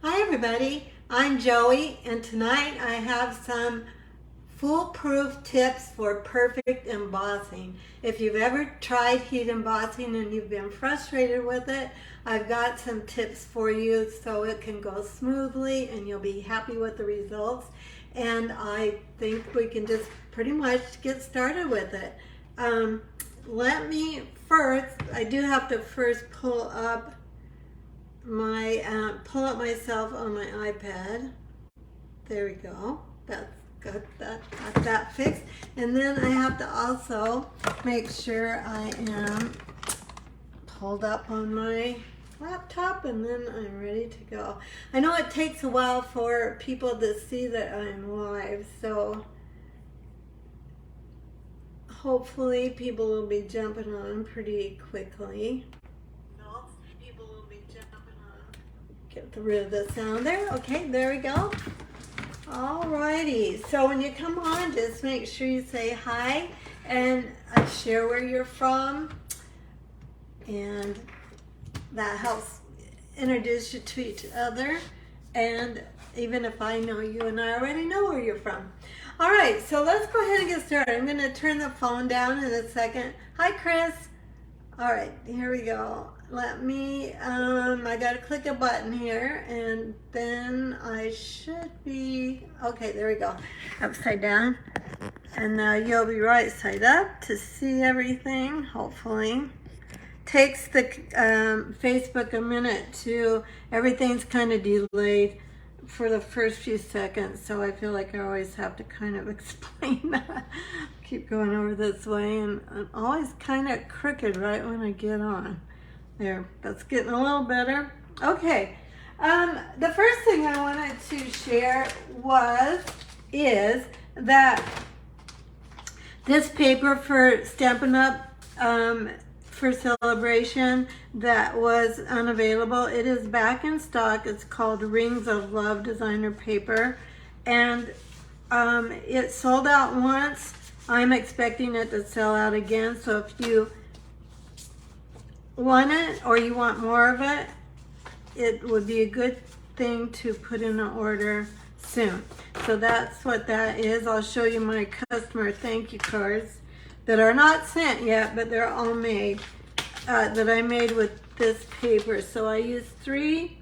Hi everybody, I'm Joey and tonight I have some foolproof tips for perfect embossing. If you've ever tried heat embossing and you've been frustrated with it, I've got some tips for you so it can go smoothly and you'll be happy with the results. And I think we can just pretty much get started with it. I do have to first pull up myself on my iPad. There we go. That's good. Got that fixed. And then I have to also make sure I am pulled up on my laptop, and then I'm ready to go. I know it takes a while for people to see that I'm live, so hopefully people will be jumping on pretty quickly. Get rid of the sound there. Okay, there we go. Alrighty, so when you come on, just make sure you say hi and share where you're from, and that helps introduce you to each other. And even if I know you and I already know where you're from. All right, so let's go ahead and get started. I'm going to turn the phone down in a second. Hi, Chris. All right, here we go. Let me, I got to click a button here, and then I should be, okay, there we go. Upside down. And now you'll be right side up to see everything, hopefully. Takes the Facebook a minute to, everything's kind of delayed for the first few seconds, so I feel like I always have to kind of explain that. Keep going over this way, and I'm always kind of crooked right when I get on. There, that's getting a little better. Okay, the first thing I wanted to share is that this paper for Stampin' Up! For celebration that was unavailable, it is back in stock. It's called Rings of Love designer paper, and it sold out once. I'm expecting it to sell out again, so if you want it or you want more of it, it would be a good thing to put in an order soon. So that's what that is. I'll show you my customer thank you cards that are not sent yet, but they're all made, that I made with this paper. So I used 3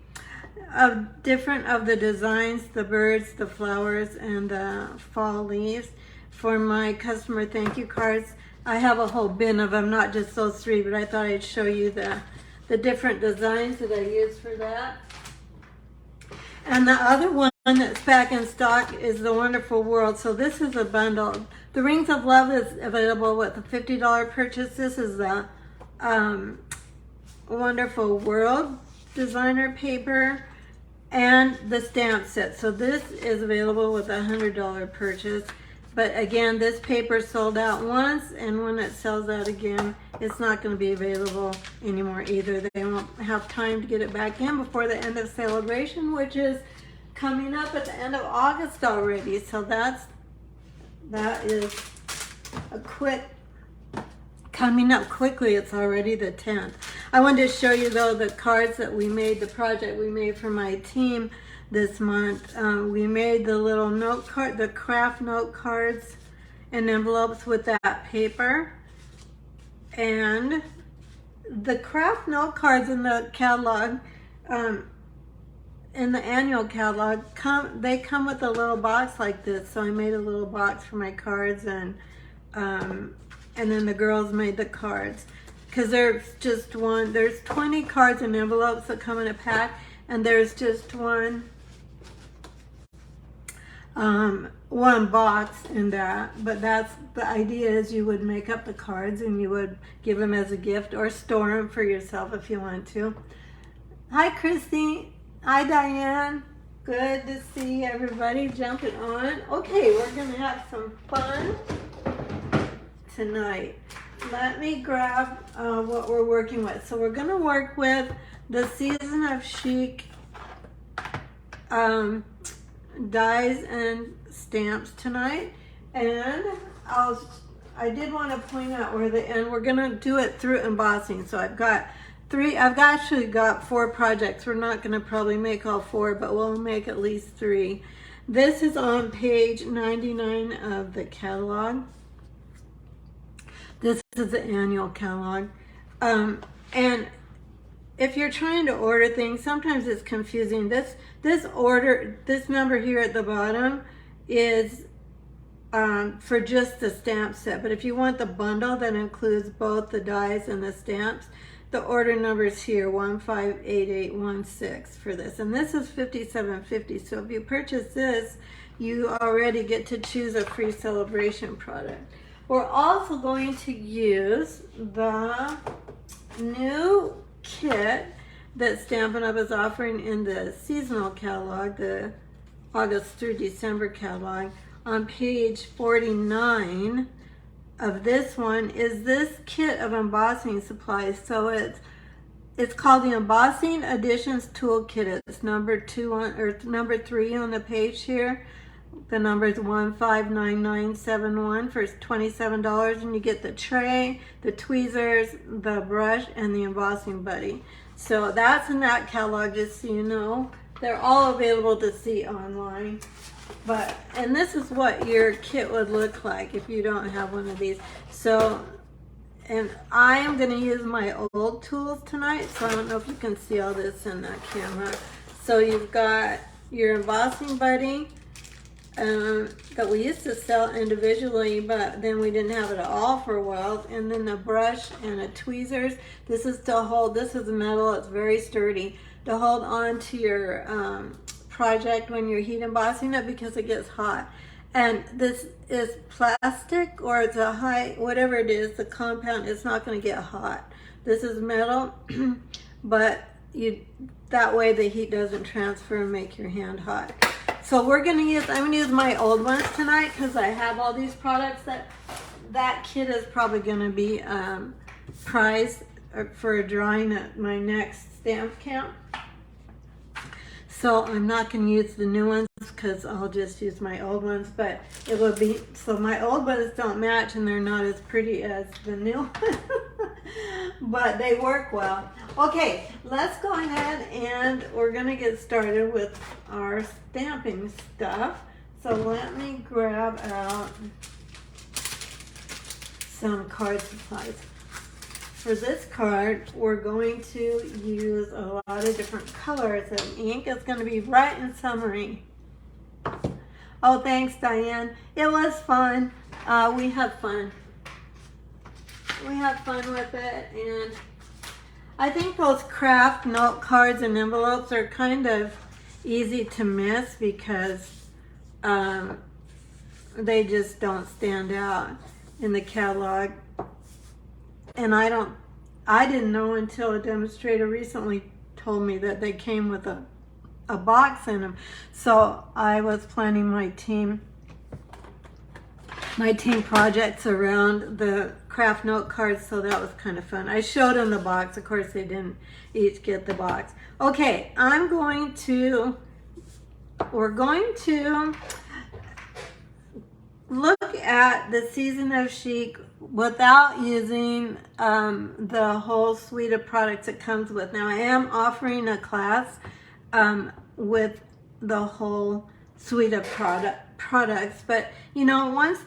of different of the designs, the birds, the flowers, and the fall leaves for my customer thank you cards. I have a whole bin of them, not just those 3, but I thought I'd show you the different designs that I use for that. And the other one that's back in stock is the Wonderful World. So this is a bundle. The Rings of Love is available with a $50 purchase. This is the Wonderful World designer paper and the stamp set. So this is available with a $100 purchase. But again, this paper sold out once, and when it sells out again, it's not going to be available anymore either. They won't have time to get it back in before the end of celebration, which is coming up at the end of August already. So that is a quick, coming up quickly. It's already the 10th. I wanted to show you though the cards that we made, the project we made for my team this month. We made the little note card, the craft note cards and envelopes with that paper. And the craft note cards in the catalog, in the annual catalog, they come with a little box like this. So I made a little box for my cards, and then the girls made the cards. Because there's 20 cards and envelopes that come in a pack, and there's just one box in that. But that's the idea, is you would make up the cards and you would give them as a gift or store them for yourself if you want to. Hi Christy. Hi Diane. Good to see everybody jumping on. Okay, we're gonna have some fun tonight. Let me grab what we're working with. So we're gonna work with the Season of Chic dies and stamps tonight, and I did want to point out and we're gonna do it through embossing. So I've got I've actually got 4 projects. We're not going to probably make all 4, but we'll make at least 3. This is on page 99 of the catalog. This is the annual catalog. And if you're trying to order things, sometimes it's confusing. This number here at the bottom is for just the stamp set. But if you want the bundle that includes both the dies and the stamps, the order number is here, 158816 for this. And this is $57.50. So if you purchase this, you already get to choose a free celebration product. We're also going to use the new kit that Stampin' Up! Is offering in the seasonal catalog, the August through December catalog. On page 49 of this one is this kit of embossing supplies. So it's called the Embossing Additions Toolkit. It's number 3 on the page here. The number is 159971 for $27, and you get the tray, the tweezers, the brush, and the embossing buddy. So that's in that catalog, just so you know. They're all available to see online. And this is what your kit would look like if you don't have one of these. So, and I am going to use my old tools tonight, so I don't know if you can see all this in the camera. So you've got your embossing buddy that we used to sell individually, but then we didn't have it at all for a while. And then the brush and the tweezers. This is to hold, this is metal, it's very sturdy, to hold on to your project when you're heat embossing it because it gets hot. And this is plastic, or it's a high, whatever it is, the compound, it's not going to get hot. This is metal, but that way the heat doesn't transfer and make your hand hot. So I'm going to use my old ones tonight because I have all these products. That kit is probably going to be prized for a drawing at my next stamp camp. So I'm not going to use the new ones because I'll just use my old ones, but it will be, so my old ones don't match and they're not as pretty as the new but they work well. Okay, let's go ahead and we're going to get started with our stamping stuff. So let me grab out some card supplies. For this card, we're going to use a lot of different colors of ink. It's going to be bright and summery. Oh, thanks, Diane. It was fun. We had fun. We had fun with it, and I think those craft note cards and envelopes are kind of easy to miss because they just don't stand out in the catalog. And I didn't know until a demonstrator recently told me that they came with a box in them. So I was planning my team projects around the craft note cards, so that was kind of fun. I showed them the box. Of course, they didn't each get the box. Okay, we're going to look at the Season of Chic without using the whole suite of products it comes with. Now, I am offering a class with the whole suite of products, but you know, once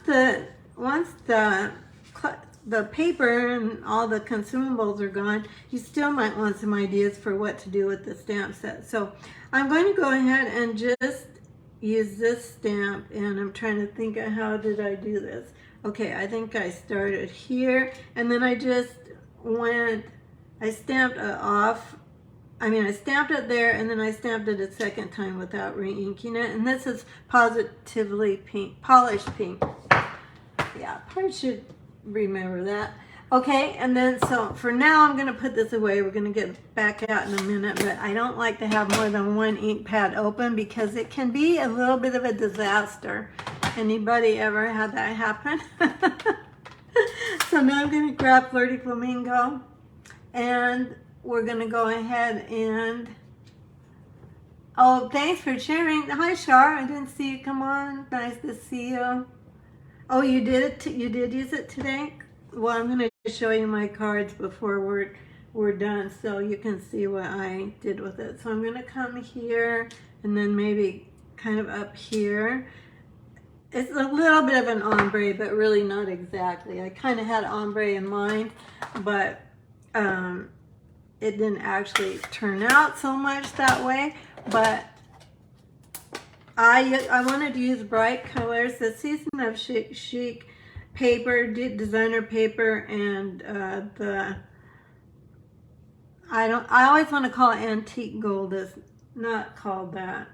the paper and all the consumables are gone, you still might want some ideas for what to do with the stamp set. So I'm going to go ahead and just use this stamp, and I'm trying to think of how did I do this. Okay, I think I started here, and then I just I stamped it off. I stamped it there, and then I stamped it a second time without re-inking it. And this is Positively Pink, Polished Pink. Yeah, probably should remember that. Okay, and then so for now I'm going to put this away. We're going to get back out in a minute, but I don't like to have more than one ink pad open because it can be a little bit of a disaster. Anybody ever had that happen? So now I'm going to grab Flirty Flamingo, and we're going to go ahead and, oh, thanks for sharing. Hi, Shar. I didn't see you. Come on. Nice to see you. Oh, you did it. You did use it today? Well, I'm going to show you my cards before we're we're done, so you can see what I did with it. So I'm going to come here and then maybe kind of up here. It's a little bit of an ombre, but really not exactly. I kind of had ombre in mind, but it didn't actually turn out so much that way. But I wanted to use bright colors. The Season of Chic paper, designer paper, and I always want to call it antique gold. It's not called that.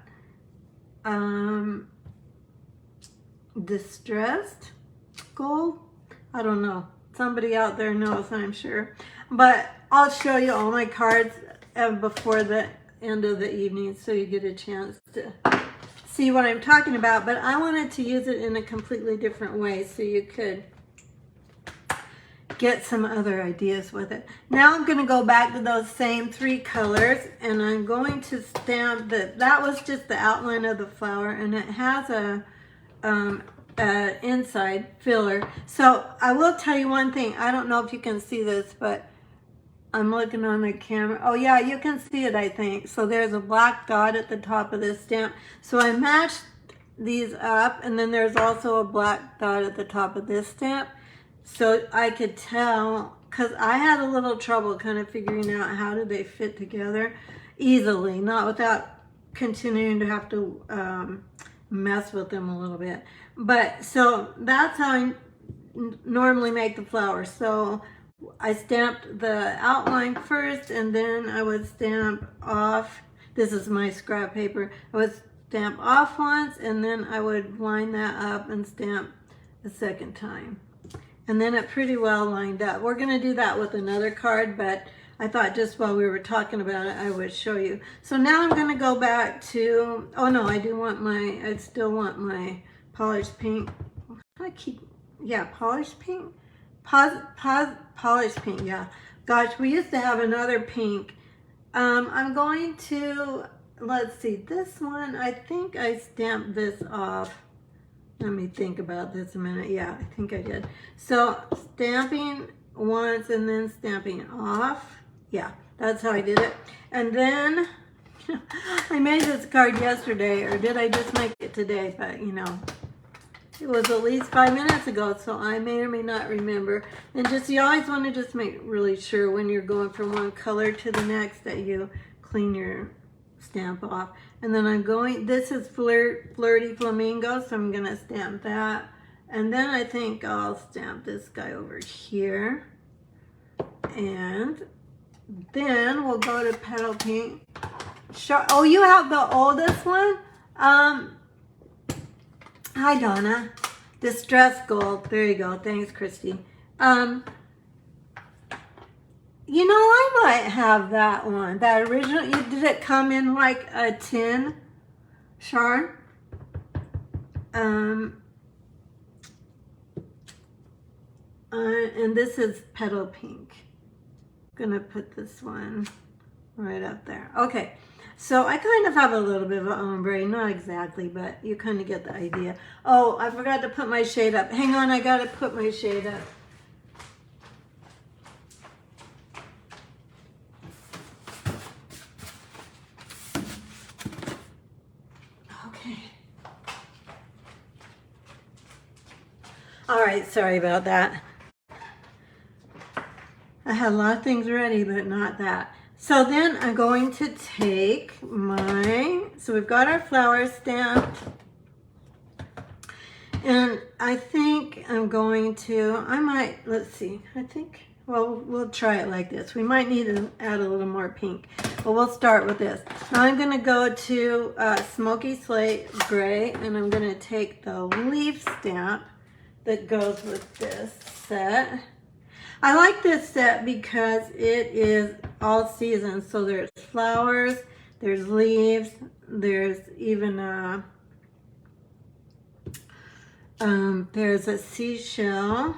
Distressed gold? I don't know. Somebody out there knows, I'm sure. But I'll show you all my cards before the end of the evening so you get a chance to see what I'm talking about. But I wanted to use it in a completely different way so you could get some other ideas with it. Now I'm going to go back to those same 3 colors, and I'm going to stamp that was just the outline of the flower, and it has a inside filler. So I will tell you one thing. I don't know if you can see this, but I'm looking on the camera. Oh yeah, you can see it, I think. So there's a black dot at the top of this stamp. So I matched these up, and then there's also a black dot at the top of this stamp. So I could tell, because I had a little trouble kind of figuring out how do they fit together easily, not without continuing to have to mess with them a little bit. But so that's how I normally make the flower. So I stamped the outline first, and then I would stamp off. This is my scrap paper. I would stamp off once, and then I would line that up and stamp the second time. And then it pretty well lined up. We're going to do that with another card, but I thought just while we were talking about it, I would show you. So now I'm going to go back to, oh no, I still want my polished pink. Polished pink? Polished pink, yeah. Gosh, we used to have another pink. I'm going to, let's see, this one, I think I stamped this off. Let me think about this a minute. Yeah, I think I did. So stamping once and then stamping off. Yeah, that's how I did it. And then I made this card yesterday, or did I just make it today? But you know, it was at least 5 minutes ago, so I may or may not remember. And just, you always want to just make really sure when you're going from one color to the next that you clean your stamp off. And then I'm going, this is Flirty Flamingo, so I'm going to stamp that. And then I think I'll stamp this guy over here. And then we'll go to Petal Pink. Oh, you have the oldest one? Hi, Donna. Distress Gold. There you go. Thanks, Christy. You know, I might have that one. That original, did it come in like a tin, Sharon? And this is Petal Pink. I'm gonna put this one right up there. Okay, so I kind of have a little bit of an ombre, not exactly, but you kind of get the idea. Oh, I forgot to put my shade up. Hang on, I gotta put my shade up. All right, sorry about that. I had a lot of things ready, but not that. So then I'm going to take so we've got our flower stamped. And I think I'm going to, let's see, well, we'll try it like this. We might need to add a little more pink, but we'll start with this. Now I'm going to go to Smoky Slate Gray, and I'm going to take the leaf stamp that goes with this set. I like this set because it is all season. So there's flowers, there's leaves, there's even there's a seashell.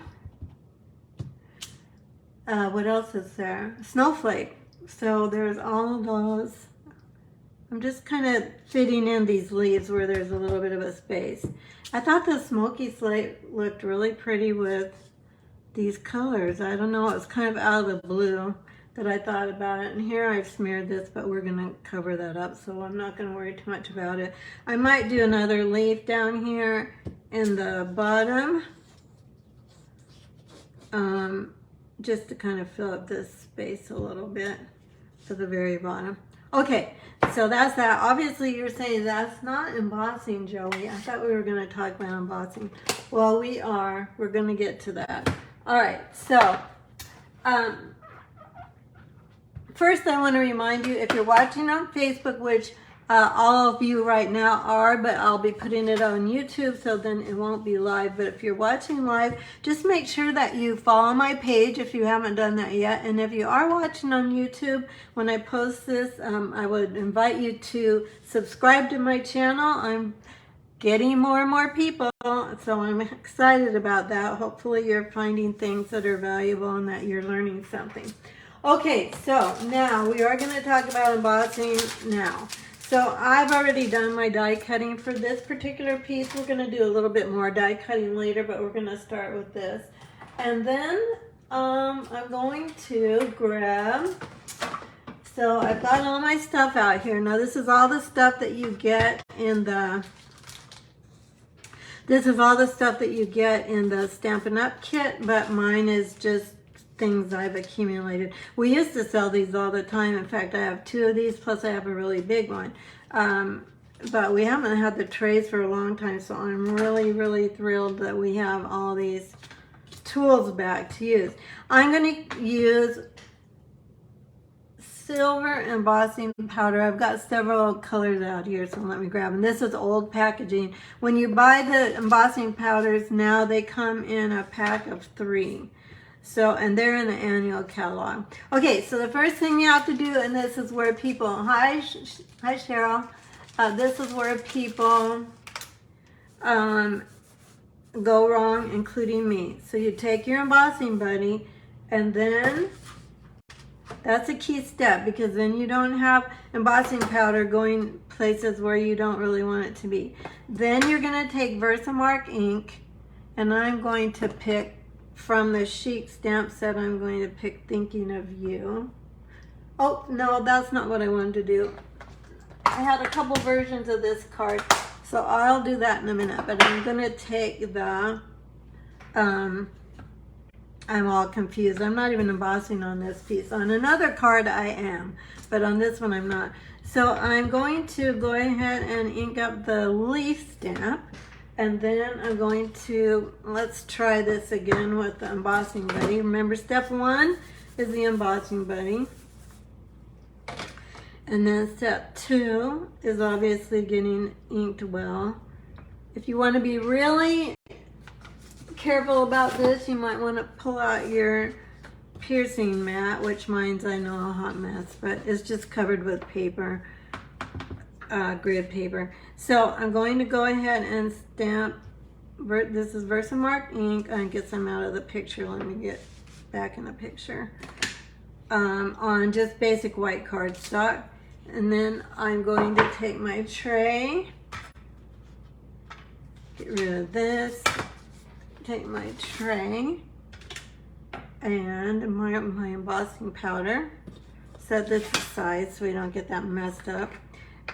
What else is there? Snowflake. So there's all of those. I'm just kind of fitting in these leaves where there's a little bit of a space. I thought the Smoky Slate looked really pretty with these colors. I don't know, it was kind of out of the blue. that I thought about it. And here I've smeared this, but we're going to cover that up, so I'm not going to worry too much about it. I might do another leaf down here in the bottom, just to kind of fill up this space a little bit to the very bottom. Okay, so that's that. Obviously, you're saying that's not embossing, Joey. I thought we were going to talk about embossing. Well, we are. We're going to get to that. All right, so first I want to remind you, if you're watching on Facebook, which all of you right now are, but I'll be putting it on YouTube, so then it won't be live. But if you're watching live, just make sure that you follow my page if you haven't done that yet. And if you are watching on YouTube, when I post this, I would invite you to subscribe to my channel. I'm getting more and more people, so I'm excited about that. Hopefully you're finding things that are valuable and that you're learning something. Okay, so now we are going to talk about embossing now. So I've already done my die cutting for this particular piece. We're going to do a little bit more die cutting later, but we're going to start with this. And then I'm going to grab, so I've got all my stuff out here. Now this is all the stuff that you get in the, Stampin' Up! Kit, but mine is just things I've accumulated. We used to sell these all the time. In fact, I have 2 of these, plus I have a really big one. But we haven't had the trays for a long time, so I'm really, really thrilled that we have all these tools back to use. I'm going to use silver embossing powder. I've got several colors out here, so let me grab them. This is old packaging. When you buy the embossing powders now, they come in a pack of 3. So, and they're in the annual catalog. Okay, so the first thing you have to do, and this is where people, hi Cheryl, this is where people go wrong, including me. So you take your embossing buddy, and then that's a key step, because then you don't have embossing powder going places where you don't really want it to be. Then you're going to take Versamark ink, and I'm going to pick from the Chic stamp set, I'm going to pick Thinking of You. Oh, no, that's not what I wanted to do. I had a couple versions of this card, so I'll do that in a minute. But I'm going to take the, I'm all confused. I'm not even embossing on this piece. On another card I am, but on this one I'm not. So I'm going to go ahead and ink up the leaf stamp. And then I'm going to, let's try this again with the embossing buddy. Remember, step 1 is the embossing buddy. And then step 2 is obviously getting inked well. If you want to be really careful about this, you might want to pull out your piercing mat, which mine's, I know, a hot mess, but it's just covered with paper. Grid paper. So I'm going to go ahead and stamp, this is Versamark ink. I get some out of the picture. Let me get back in the picture. On just basic white cardstock. And then I'm going to take my tray, get rid of this, take my tray and my embossing powder. Set this aside so we don't get that messed up.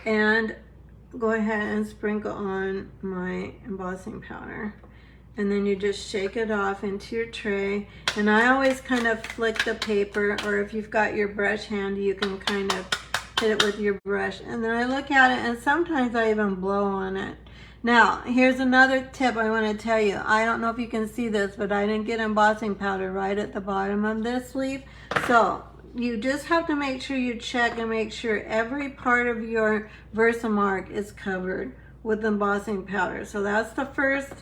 And go ahead and sprinkle on my embossing powder, and then you just shake it off into your tray. And I always kind of flick the paper, or if you've got your brush handy, you can kind of hit it with your brush. And then I look at it, and sometimes I even blow on it. Now here's another tip I want to tell you. I don't know if you can see this, but I didn't get embossing powder right at the bottom of this leaf. So you just have to make sure you check and make sure every part of your Versamark is covered with embossing powder. So that's the first,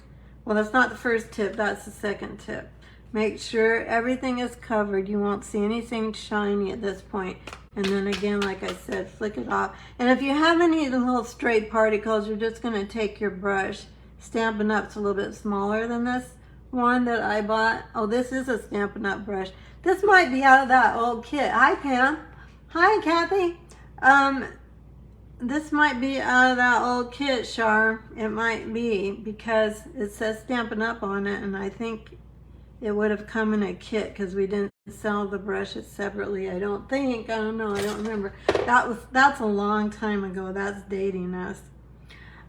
well, that's not the first tip, that's the second tip. Make sure everything is covered. You won't see anything shiny at this point. And then again, like I said, flick it off. And if you have any little stray particles, you're just going to take your brush. Stampin' Up's a little bit smaller than this one that I bought. Oh, this is a Stampin' Up brush. This might be out of that old kit. Hi, Pam. Hi, Kathy. This might be out of that old kit, Char. It might be, because it says Stampin' Up on it, and I think it would have come in a kit because we didn't sell the brushes separately, I don't think. I don't know, I don't remember. That's a long time ago. That's dating us.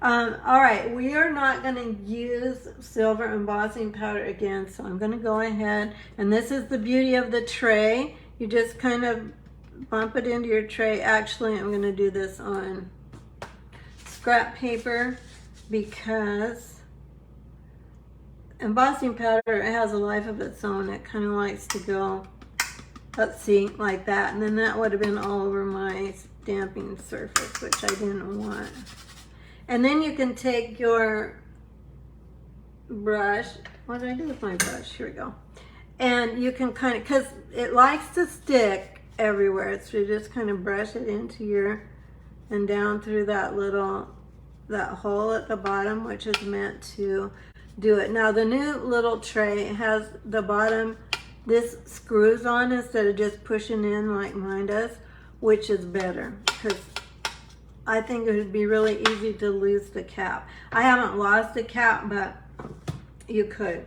All right, we are not going to use silver embossing powder again, so I'm going to go ahead, and this is the beauty of the tray. You just kind of bump it into your tray. Actually, I'm going to do this on scrap paper because embossing powder has a life of its own. It kind of likes to go, let's see, like that, and then that would have been all over my stamping surface, which I didn't want. And then you can take your brush. What did I do with my brush? Here we go. And you can kind of, because it likes to stick everywhere, so you just kind of brush it into your, and down through that hole at the bottom, which is meant to do it. Now the new little tray has the bottom, this screws on instead of just pushing in like mine does, which is better because I think it would be really easy to lose the cap. I haven't lost the cap, but you could.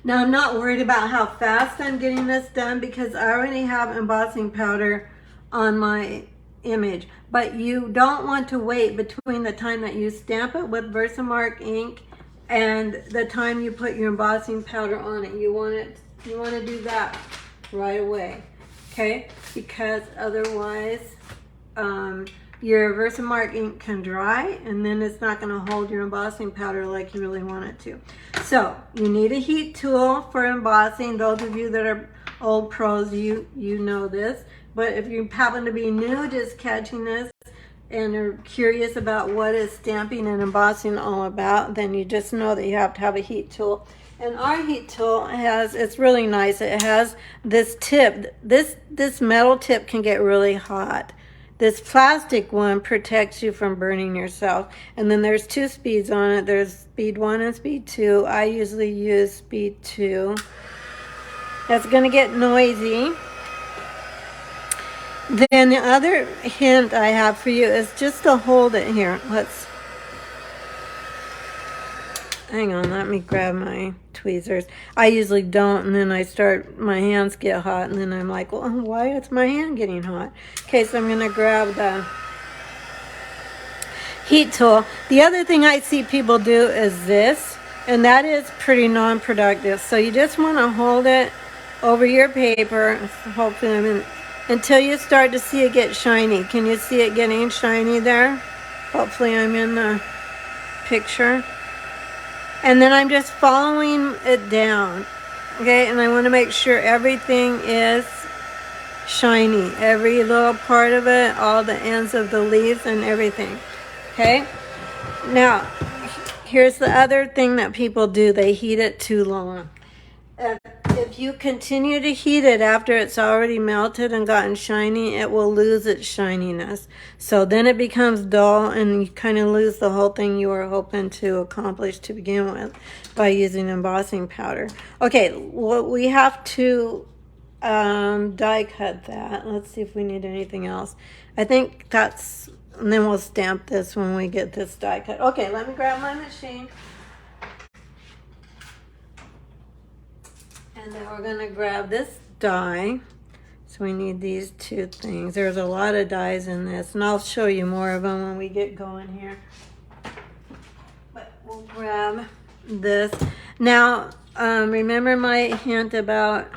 Now I'm not worried about how fast I'm getting this done because I already have embossing powder on my image. But you don't want to wait between the time that you stamp it with Versamark ink and the time you put your embossing powder on it. You want to do that right away, okay? Because otherwise, your Versamark ink can dry and then it's not going to hold your embossing powder like you really want it to. So you need a heat tool for embossing. Those of you that are old pros, you know this. But if you happen to be new, just catching this and are curious about what is stamping and embossing all about, then you just know that you have to have a heat tool. And our heat tool it's really nice. It has this tip. This metal tip can get really hot. This plastic one protects you from burning yourself. And then there's 2 speeds on it. There's speed 1 and speed 2. I usually use speed 2. That's going to get noisy. Then the other hint I have for you is just to hold it here. Hang on, let me grab my tweezers. I usually don't, and then my hands get hot, and then I'm like, well, why is my hand getting hot? Okay, so I'm gonna grab the heat tool. The other thing I see people do is this, and that is pretty non-productive. So you just wanna hold it over your paper, hopefully until you start to see it get shiny. Can you see it getting shiny there? Hopefully I'm in the picture. And then I'm just following it down, okay? And I want to make sure everything is shiny. Every little part of it, all the ends of the leaves and everything, okay? Now, here's the other thing that people do. They heat it too long. If you continue to heat it after it's already melted and gotten shiny, it will lose its shininess. So then it becomes dull and you kind of lose the whole thing you were hoping to accomplish to begin with by using embossing powder. Okay, well, we have to die cut that. Let's see if we need anything else. I think and then we'll stamp this when we get this die cut. Okay, let me grab my machine. And then we're going to grab this die. So we need these 2 things. There's a lot of dies in this, and I'll show you more of them when we get going here. But we'll grab this. Now, remember my hint about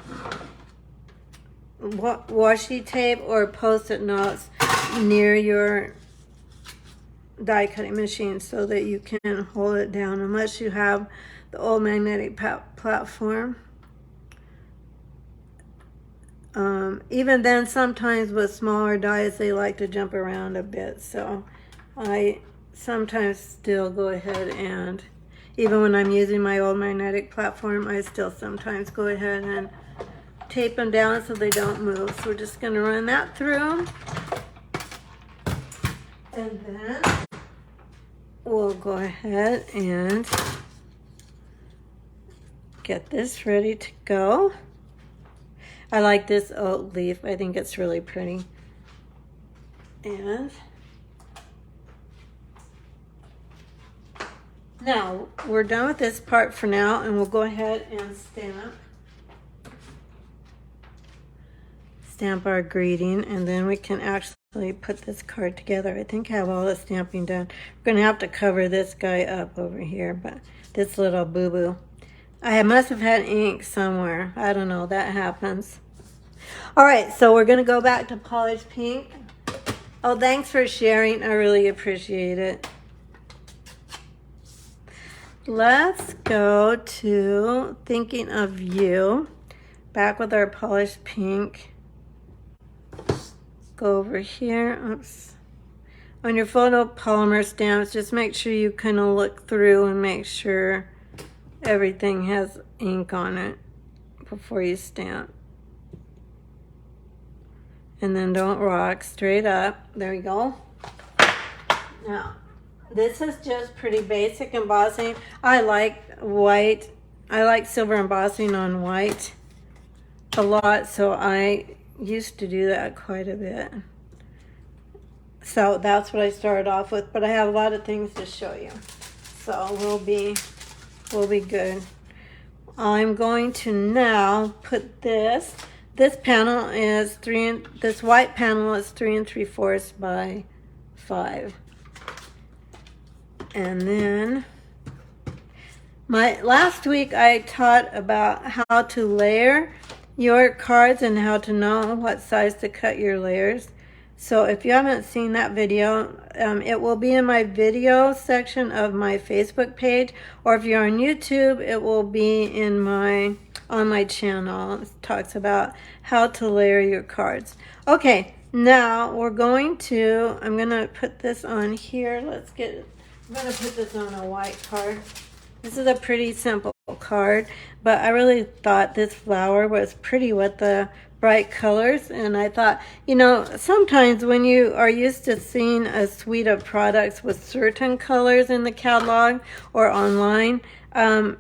washi tape or Post-it notes near your die cutting machine so that you can hold it down unless you have the old magnetic platform. Even then, sometimes with smaller dies, they like to jump around a bit. So I sometimes still go ahead and, even when I'm using my old magnetic platform, I still sometimes go ahead and tape them down so they don't move. So we're just going to run that through. And then we'll go ahead and get this ready to go. I like this oak leaf. I think it's really pretty. And now we're done with this part for now, and we'll go ahead and stamp. stamp our greeting, and then we can actually put this card together. I think I have all the stamping done. We're gonna have to cover this guy up over here, but this little boo-boo. I must have had ink somewhere. I don't know, that happens. All right, so we're gonna go back to polished pink. Oh, thanks for sharing. I really appreciate it. Let's go to Thinking of You. Back with our polished pink. Go over here. Oops. On your photopolymer stamps, just make sure you kind of look through and make sure everything has ink on it before you stamp. And then don't rock, straight up. There we go. Now, this is just pretty basic embossing. I like white. I like silver embossing on white a lot, so I used to do that quite a bit. So that's what I started off with, but I have a lot of things to show you. So we'll be good. I'm going to now put this. This panel is this white panel is 3 3/4 by 5. And then last week I taught about how to layer your cards and how to know what size to cut your layers. So if you haven't seen that video, it will be in my video section of my Facebook page, or if you're on YouTube, it will be in on my channel. It talks about how to layer your cards. Okay, now I'm gonna put this on here. I'm gonna put this on a white card. This is a pretty simple card, but I really thought this flower was pretty with the bright colors, and I thought, you know, sometimes when you are used to seeing a suite of products with certain colors in the catalog or online,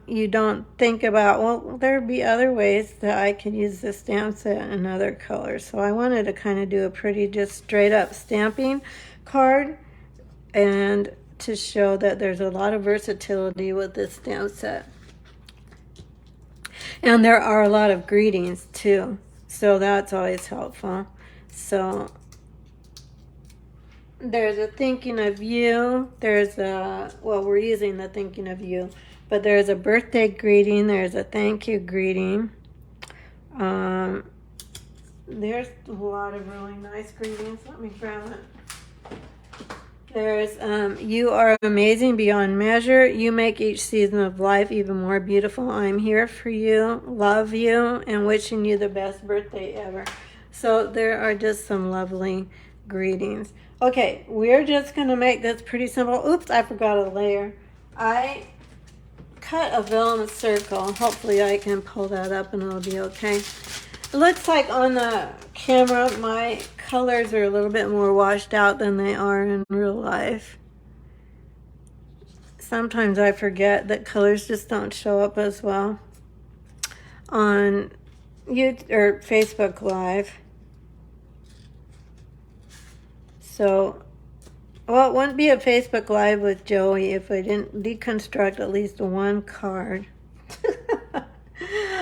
you don't think about, well, there'd be other ways that I could use this stamp set in other colors. So I wanted to kind of do a pretty just straight up stamping card, and to show that there's a lot of versatility with this stamp set. And there are a lot of greetings too, so that's always helpful. So there's a thinking of you, we're using the thinking of you, but there's a birthday greeting, there's a thank you greeting. There's a lot of really nice greetings. Let me grab it. There's, you are amazing beyond measure. You make each season of life even more beautiful. I'm here for you, love you, and wishing you the best birthday ever. So there are just some lovely greetings. Okay, we're just going to make this pretty simple. Oops, I forgot a layer. I cut a vellum circle. Hopefully I can pull that up and it'll be okay. It looks like on the camera my colors are a little bit more washed out than they are in real life. Sometimes I forget that colors just don't show up as well on YouTube or Facebook Live. So, well, it wouldn't be a Facebook Live with Joey if I didn't deconstruct at least one card.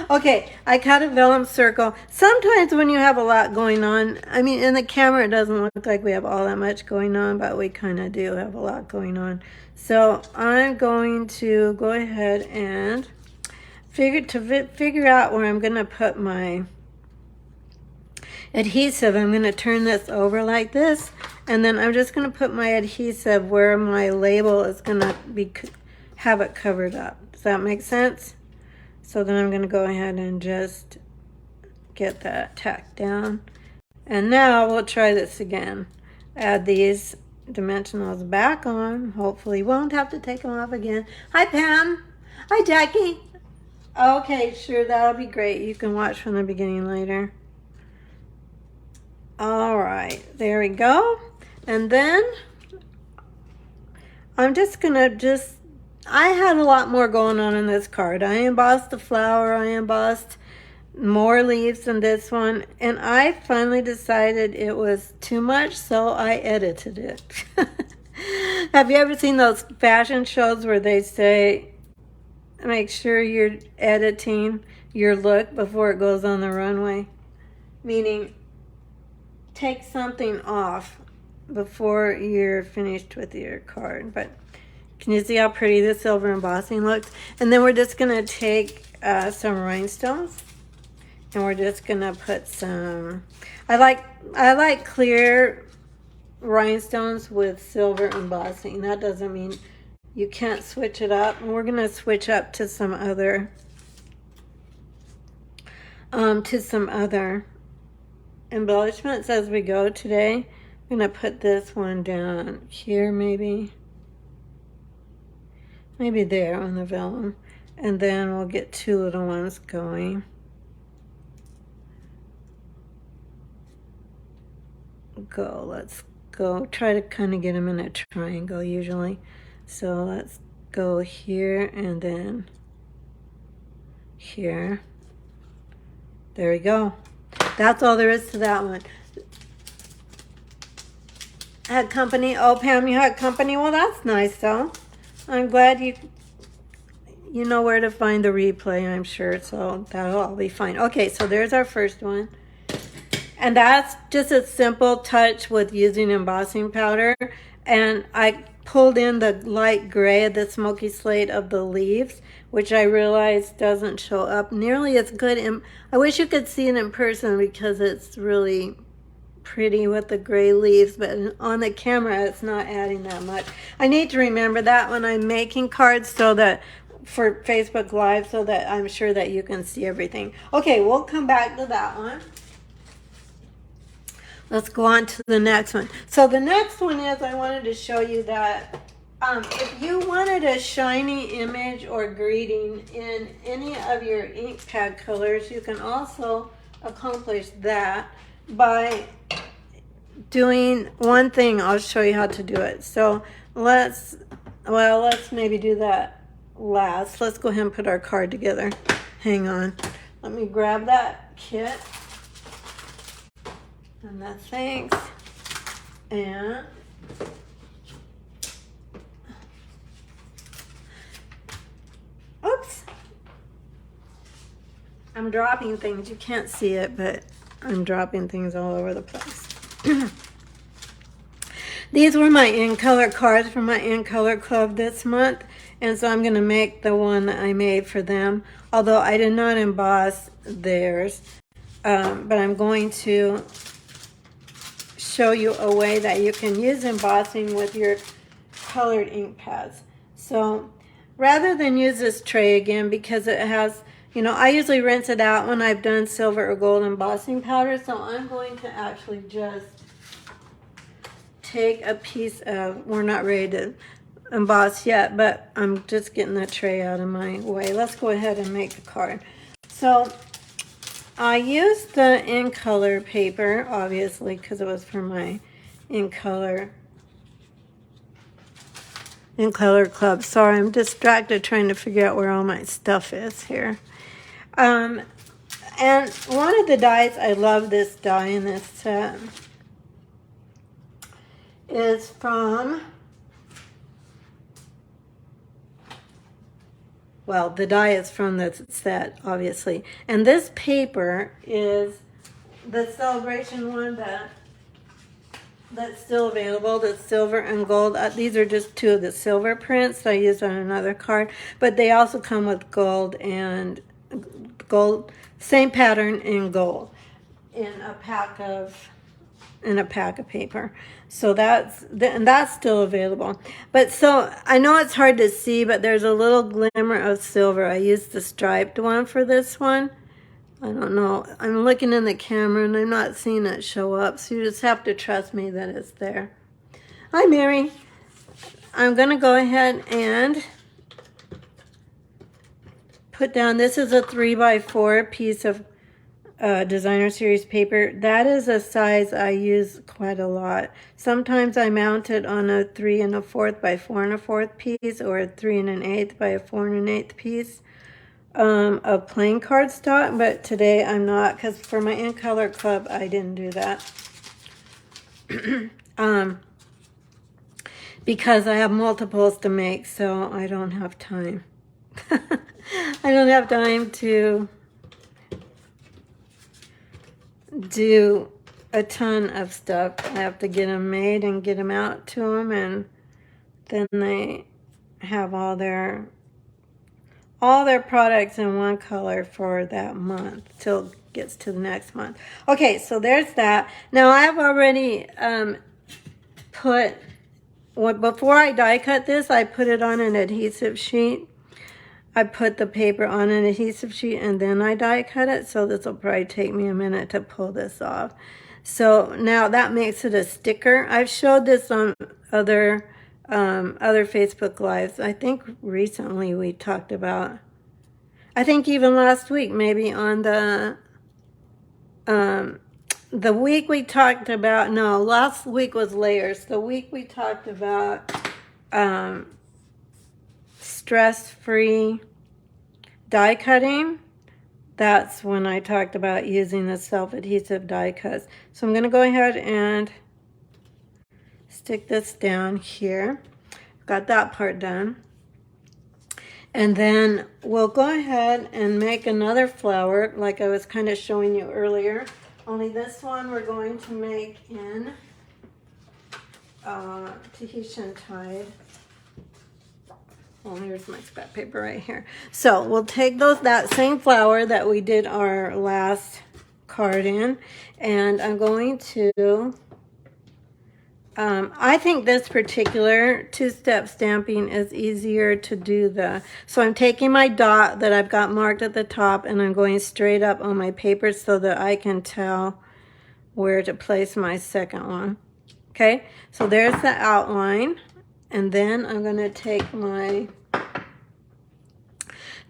Okay, I cut a vellum circle. Sometimes when you have a lot going on, I mean, in the camera it doesn't look like we have all that much going on, but we kind of do have a lot going on. So I'm going to go ahead and figure out where I'm going to put my adhesive. I'm going to turn this over like this, and then I'm just going to put my adhesive where my label is going to have it covered up. Does that make sense? So then I'm going to go ahead and just get that tacked down. And now we'll try this again. Add these dimensionals back on. Hopefully won't have to take them off again. Hi, Pam. Hi, Jackie. Okay, sure, that'll be great. You can watch from the beginning later. All right, there we go. And then I'm just going to I had a lot more going on in this card. I embossed the flower, I embossed more leaves than this one, and I finally decided it was too much, so I edited it. Have you ever seen those fashion shows where they say, make sure you're editing your look before it goes on the runway? Meaning, take something off before you're finished with your card. But can you see how pretty the silver embossing looks? And then we're just gonna take some rhinestones, and we're just gonna put some, I like clear rhinestones with silver embossing. That doesn't mean you can't switch it up. And we're gonna switch up to some other embellishments as we go today. I'm gonna put this one down here, maybe there on the vellum, and then we'll get two little ones going. Let's go try to kind of get them in a triangle usually. So let's go here and then here. There we go. That's all there is to that one. Had company. Oh, Pam, you had company. Well, that's nice though. I'm glad you know where to find the replay, I'm sure, so that'll all be fine. Okay, so there's our first one. And that's just a simple touch with using embossing powder. And I pulled in the light gray, the smoky slate of the leaves, which I realized doesn't show up nearly as good. I wish you could see it in person because it's really pretty with the gray leaves, but on the camera it's not adding that much. I need to remember that when I'm making cards so that for Facebook Live, so that I'm sure that you can see everything. Okay, we'll come back to that one. Let's go on to the next one. So the next one is, I wanted to show you that if you wanted a shiny image or greeting in any of your ink pad colors, you can also accomplish that by doing one thing. I'll show you how to do it. So let's maybe do that last. Let's go ahead and put our card together. Hang on. Let me grab that kit. And that thanks. And oops. I'm dropping things. You can't see it, but I'm dropping things all over the place. These were my in color cards from my in color club this month, and so I'm going to make the one that I made for them, although I did not emboss theirs. But I'm going to show you a way that you can use embossing with your colored ink pads. So rather than use this tray again, because it has, I usually rinse it out when I've done silver or gold embossing powder, so I'm going to actually just take a piece of, we're not ready to emboss yet, but I'm just getting that tray out of my way. Let's go ahead and make the card. So I used the in color paper, obviously, because it was for my in color club. Sorry, I'm distracted trying to figure out where all my stuff is here. And one of the dies, I love this die in this set, is from, well, the die is from the set, obviously. And this paper is the Celebration one that's still available, that's silver and gold. These are just two of the silver prints I used on another card, but they also come with gold and gold, same pattern in gold in a pack of paper. So that's still available. But so I know it's hard to see, but there's a little glimmer of silver. I used the striped one for this one. I don't know. I'm looking in the camera and I'm not seeing it show up, so you just have to trust me that it's there. Hi, Mary. I'm going to go ahead and put down, this is a 3x4 piece of designer series paper. That is a size I use quite a lot. Sometimes I mount it on a 3 1/4 by 4 1/4 piece, or a 3 1/8 by a 4 1/8 piece of plain cardstock, but today I'm not, because for my in color club I didn't do that. Because I have multiples to make, so I don't have time. I don't have time to do a ton of stuff. I have to get them made and get them out to them, and then they have all their products in one color for that month till it gets to the next month. Okay, so there's that. Now I've already before I die cut this, I put it on an adhesive sheet. I put the paper on an adhesive sheet and then I die cut it, so this will probably take me a minute to pull this off. So now that makes it a sticker. I've showed this on other Facebook Lives. I think recently we talked about, I think even last week, maybe on the week we talked about, no, last week was layers. The week we talked about stress-free die cutting, that's when I talked about using the self-adhesive die cuts. So I'm going to go ahead and stick this down here. Got that part done. And then we'll go ahead and make another flower like I was kind of showing you earlier. Only this one we're going to make in Tahitian Tide. Oh, here's my scrap paper right here. So we'll take that same flower that we did our last card in, and I'm going to, I think this particular two-step stamping is easier to do so I'm taking my dot that I've got marked at the top and I'm going straight up on my paper so that I can tell where to place my second one. Okay, so there's the outline. And then I'm going to take the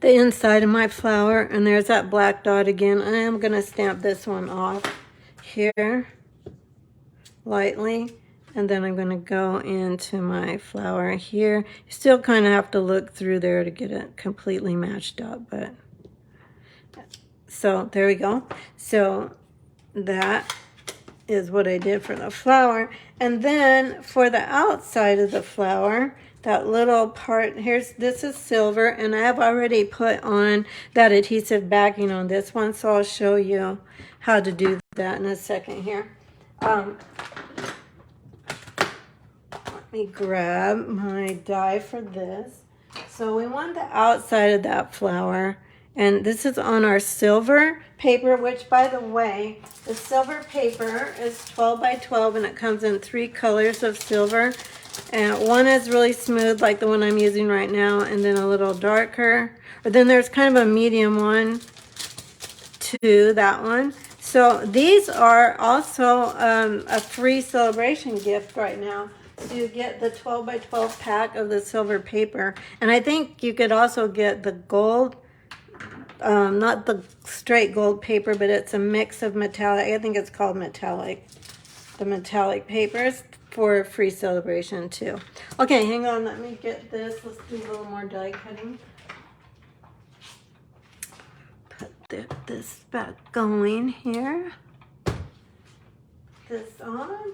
inside of my flower, and there's that black dot again. I am going to stamp this one off here lightly, and then I'm going to go into my flower here. You still kind of have to look through there to get it completely matched up, but so there we go. So that is what I did for the flower. And then for the outside of the flower, that little part, this is silver, and I have already put on that adhesive backing on this one, so I'll show you how to do that in a second here. Let me grab my die for this. So we want the outside of that flower, and this is on our silver paper, which, by the way, the silver paper is 12 by 12, and it comes in 3 colors of silver. And one is really smooth, like the one I'm using right now, and then a little darker. Or then there's kind of a medium one to that one. So these are also a free celebration gift right now. So you get the 12 by 12 pack of the silver paper. And I think you could also get the gold, not the straight gold paper, but it's a mix of metallic. I think it's called metallic. The metallic papers for free celebration too. Okay, hang on, let me get this. Let's do a little more die cutting. Put this back going here. This on.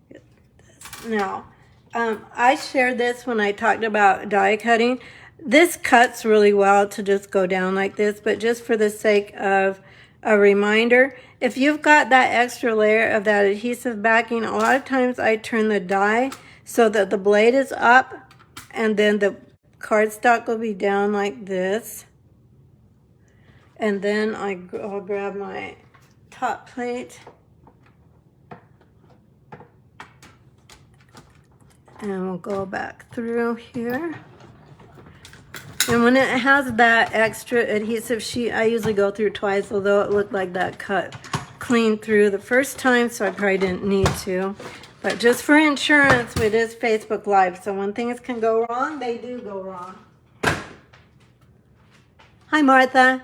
Get this. Now, I shared this when I talked about die cutting. This cuts really well to just go down like this, but just for the sake of a reminder, if you've got that extra layer of that adhesive backing, a lot of times I turn the die so that the blade is up and then the cardstock will be down like this. And then I'll grab my top plate and we'll go back through here. And when it has that extra adhesive sheet, I usually go through twice, although it looked like that cut clean through the first time, so I probably didn't need to. But just for insurance, it is Facebook Live, so when things can go wrong, they do go wrong. Hi, Martha.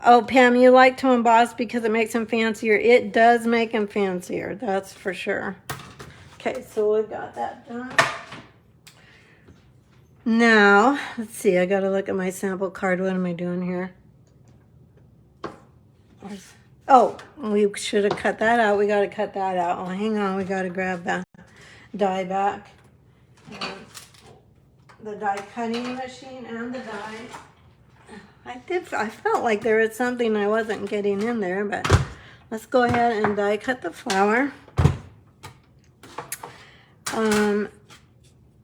Oh, Pam, you like to emboss because it makes them fancier. It does make them fancier, that's for sure. Okay, so we got that done. Now, let's see, I gotta look at my sample card. What am I doing here? Oh, we should have cut that out. We gotta cut that out. Oh, hang on, we gotta grab the die back. The die cutting machine and the die. I felt like there was something I wasn't getting in there, but let's go ahead and die cut the flower.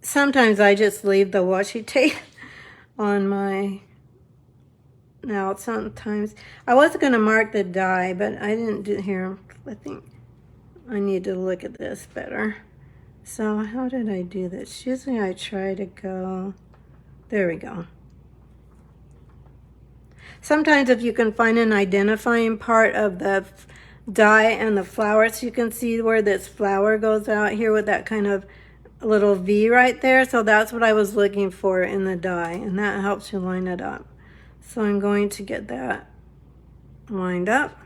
Sometimes I just leave the washi tape on my, now sometimes, I was going to mark the die, but I didn't do here. I think I need to look at this better. So how did I do this? Usually I try to go, there we go. Sometimes if you can find an identifying part of the die and the flower, so you can see where this flower goes out here with that kind of little V right there. So that's what I was looking for in the die, and that helps you line it up. So I'm going to get that lined up.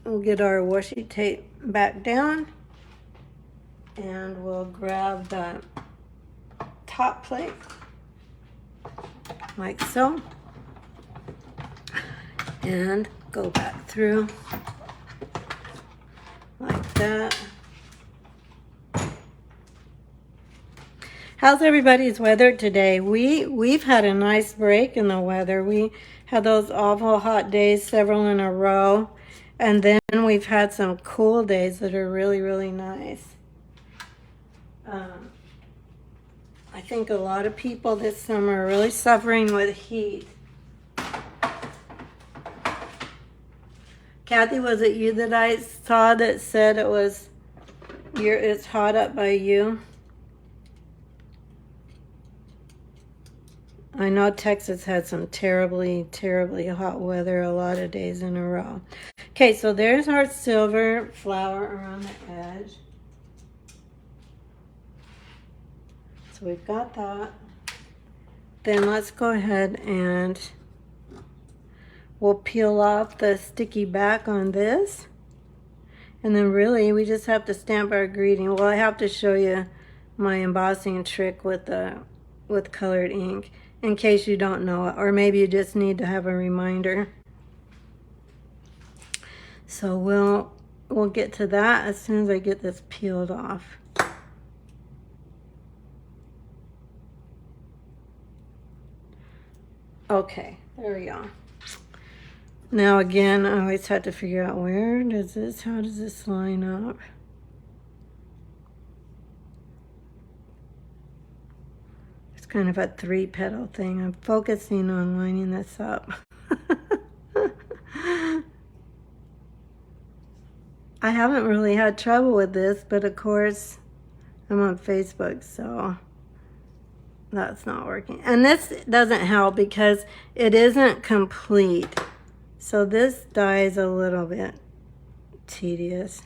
We'll get our washi tape back down, and we'll grab the top plate like so, and go back through like that. How's everybody's weather today? We've had a nice break in the weather. We had those awful hot days, several in a row, and then we've had some cool days that are really, really nice. I think a lot of people this summer are really suffering with heat. Kathy, was it you that I saw that said it was, it's hot up by you? I know Texas had some terribly, terribly hot weather a lot of days in a row. Okay, so there's our silver flower around the edge. So we've got that. Then let's go ahead and we'll peel off the sticky back on this. And then really we just have to stamp our greeting. Well, I have to show you my embossing trick with colored ink in case you don't know it, or maybe you just need to have a reminder. So we'll get to that as soon as I get this peeled off. Okay, there we go. Now again, I always have to figure out how does this line up? It's kind of a 3-petal thing. I'm focusing on lining this up. I haven't really had trouble with this, but of course I'm on Facebook, so that's not working. And this doesn't help because it isn't complete. So this die is a little bit tedious.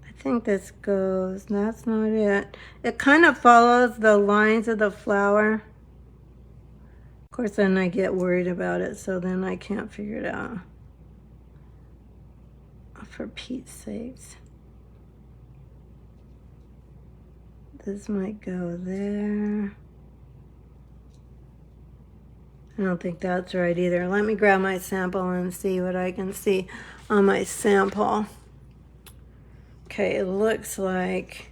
I think this goes, that's not it. It kind of follows the lines of the flower. Of course, then I get worried about it, so then I can't figure it out. For Pete's sakes. This might go there. I don't think that's right either. Let me grab my sample and see what I can see on my sample. Okay, it looks like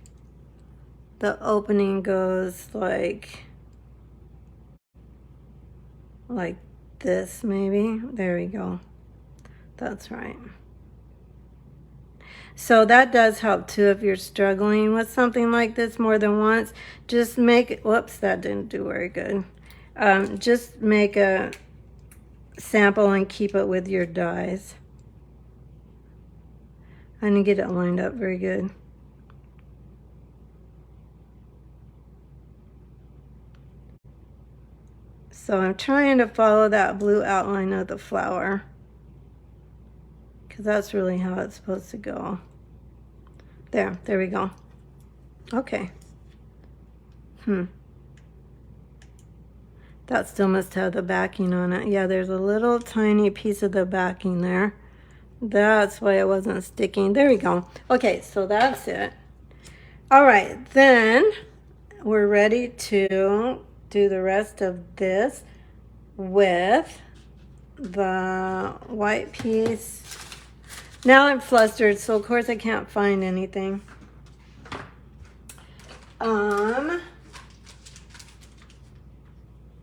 the opening goes like this maybe. There we go. That's right. So that does help too if you're struggling with something like this more than once. Just make it, whoops, that didn't do very good. Just make a sample and keep it with your dies. I didn't get it lined up very good. So I'm trying to follow that blue outline of the flower, because that's really how it's supposed to go. There we go. Okay. That still must have the backing on it. Yeah, there's a little tiny piece of the backing there. That's why it wasn't sticking. There we go. Okay, so that's it. All right, then we're ready to do the rest of this with the white piece. Now I'm flustered, so of course I can't find anything.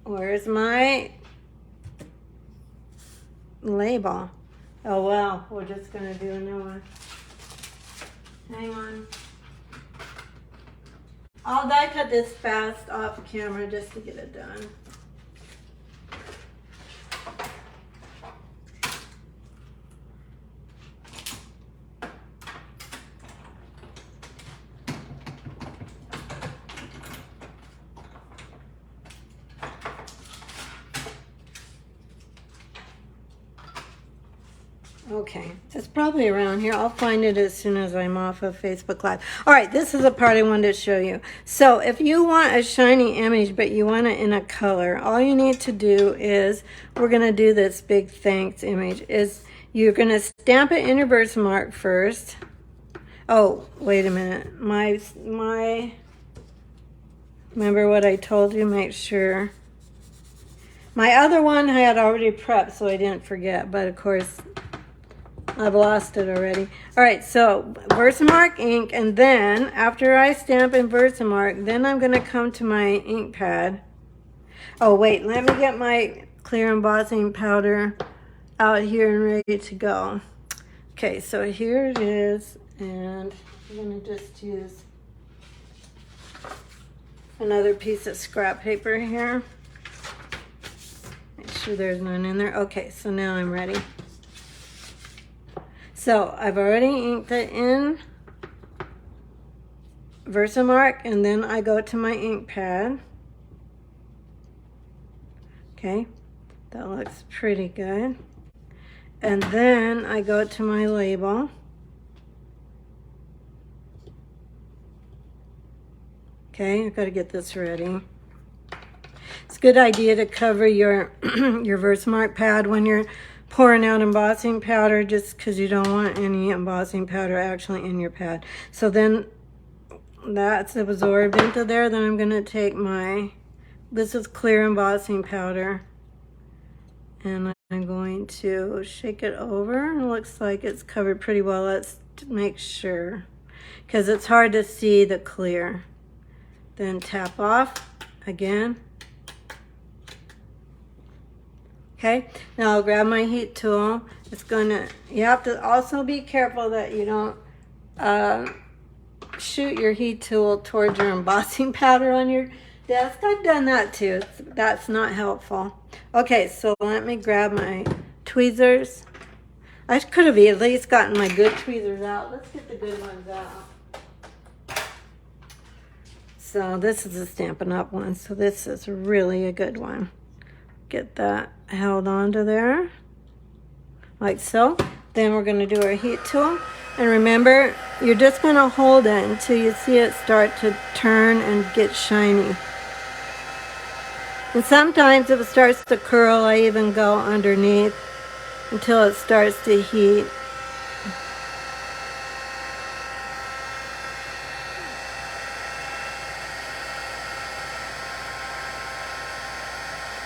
Where's my label. Oh well, we're just gonna do a new one. Hang on. I'll die cut this fast off camera just to get it done. Okay, it's probably around here. I'll find it as soon as I'm off of Facebook Live. All right, this is the part I wanted to show you. So if you want a shiny image, but you want it in a color, all you need to do is, we're going to do this big thanks image, is you're going to stamp it in your Versamark first. Oh, wait a minute. My, remember what I told you? Make sure. My other one I had already prepped, so I didn't forget, but of course, I've lost it already. All right, so Versamark ink, and then after I stamp in Versamark, then I'm going to come to my ink pad. Oh, wait, let me get my clear embossing powder out here and ready to go. Okay, so here it is, and I'm going to just use another piece of scrap paper here. Make sure there's none in there. Okay, so now I'm ready. So I've already inked it in Versamark, and then I go to my ink pad. Okay, that looks pretty good. And then I go to my label. Okay, I've got to get this ready. It's a good idea to cover your your Versamark pad when you're pouring out embossing powder, just because you don't want any embossing powder actually in your pad. So then that's absorbed into there. Then I'm going to take my, this is clear embossing powder, and I'm going to shake it over. It looks like it's covered pretty well. Let's make sure, because it's hard to see the clear. Then tap off again. Okay, now I'll grab my heat tool. It's gonna, you have to also be careful that you don't shoot your heat tool towards your embossing powder on your desk. I've done that too. That's not helpful. Okay, so let me grab my tweezers. I could have at least gotten my good tweezers out. Let's get the good ones out. So this is a Stampin' Up! One, so this is really a good one. Get that held onto there, like so. Then we're going to do our heat tool. And remember, you're just going to hold it until you see it start to turn and get shiny. And sometimes if it starts to curl, I even go underneath until it starts to heat.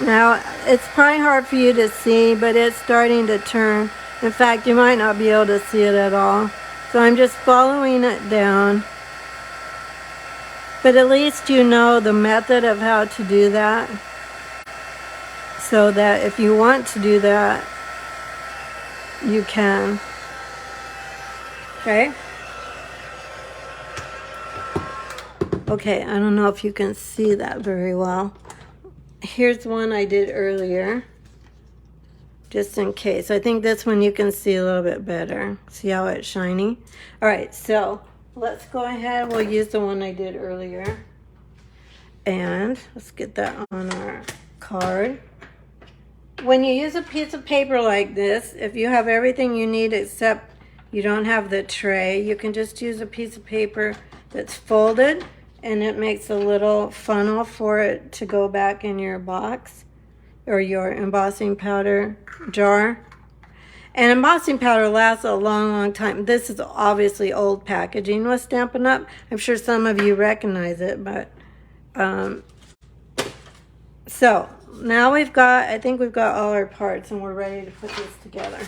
Now, it's probably hard for you to see, but it's starting to turn. In fact, you might not be able to see it at all. So I'm just following it down. But at least you know the method of how to do that, so that if you want to do that, you can. Okay? Okay, I don't know if you can see that very well. Here's one I did earlier, just in case. I think this one you can see a little bit better. See how it's shiny? All right, so let's go ahead. We'll use the one I did earlier. And let's get that on our card. When you use a piece of paper like this, if you have everything you need except you don't have the tray, you can just use a piece of paper that's folded, and it makes a little funnel for it to go back in your box or your embossing powder jar. And embossing powder lasts a long, long time. This is obviously old packaging with Stampin' Up! I'm sure some of you recognize it, but so now we've got, I think we've got all our parts and we're ready to put this together.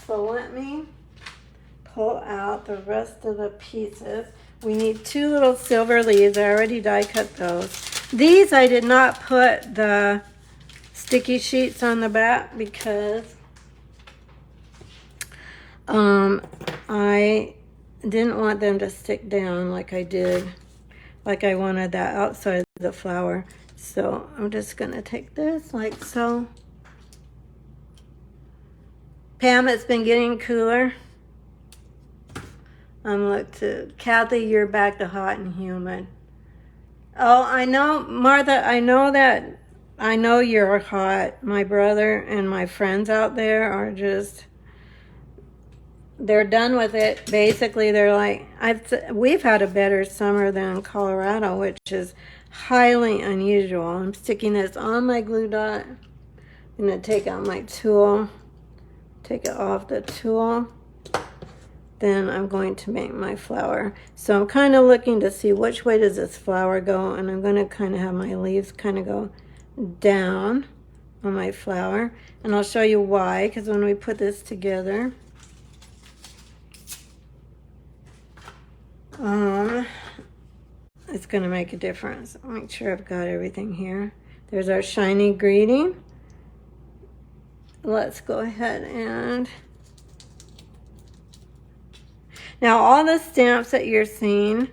So let me pull out the rest of the pieces. We need 2 little silver leaves. I already die cut those. These I did not put the sticky sheets on the back because I didn't want them to stick down like I did, like I wanted that outside of the flower. So I'm just gonna take this like so. Pam, it's been getting cooler. Look to Kathy, you're back to hot and humid. Oh, I know, Martha, I know you're hot. My brother and my friends out there are just, they're done with it. Basically, they're like, we've had a better summer than Colorado, which is highly unusual. I'm sticking this on my glue dot. I'm going to take out my tool, take it off the tool. Then I'm going to make my flower. So I'm kind of looking to see which way does this flower go, and I'm going to kind of have my leaves kind of go down on my flower. And I'll show you why, because when we put this together, it's going to make a difference. I'll make sure I've got everything here. There's our shiny greeting. Let's go ahead and... Now all the stamps that you're seeing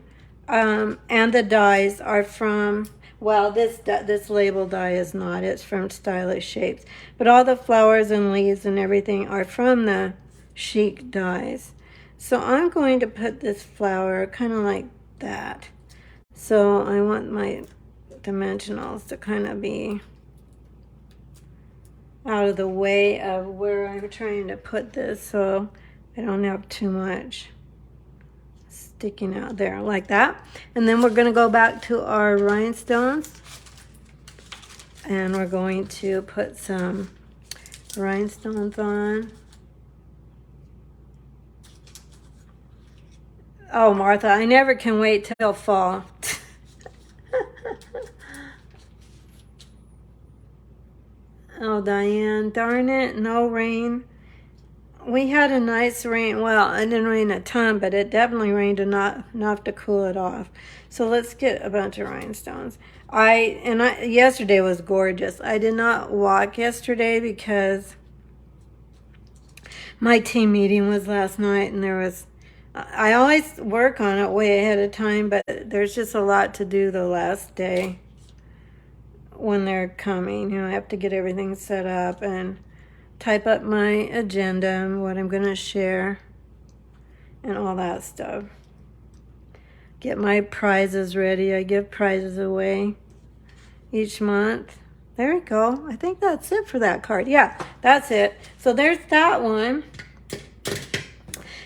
and the dies are from, well, this label die is not, it's from Stylish Shapes. But all the flowers and leaves and everything are from the Chic dies. So I'm going to put this flower kind of like that. So I want my dimensionals to kind of be out of the way of where I'm trying to put this, so I don't have too much sticking out there like that. And then we're going to go back to our rhinestones, and we're going to put some rhinestones on. Oh, Martha, I never can wait till fall. Oh, Diane, darn it, no rain. We had a nice rain. Well, it didn't rain a ton, but it definitely rained enough to cool it off. So let's get a bunch of rhinestones. Yesterday was gorgeous. I did not walk yesterday because my team meeting was last night, and I always work on it way ahead of time, but there's just a lot to do the last day when they're coming. You know, I have to get everything set up and type up my agenda and what I'm going to share and all that stuff. Get my prizes ready. I give prizes away each month. There we go. I think that's it for that card. Yeah, that's it. So there's that one.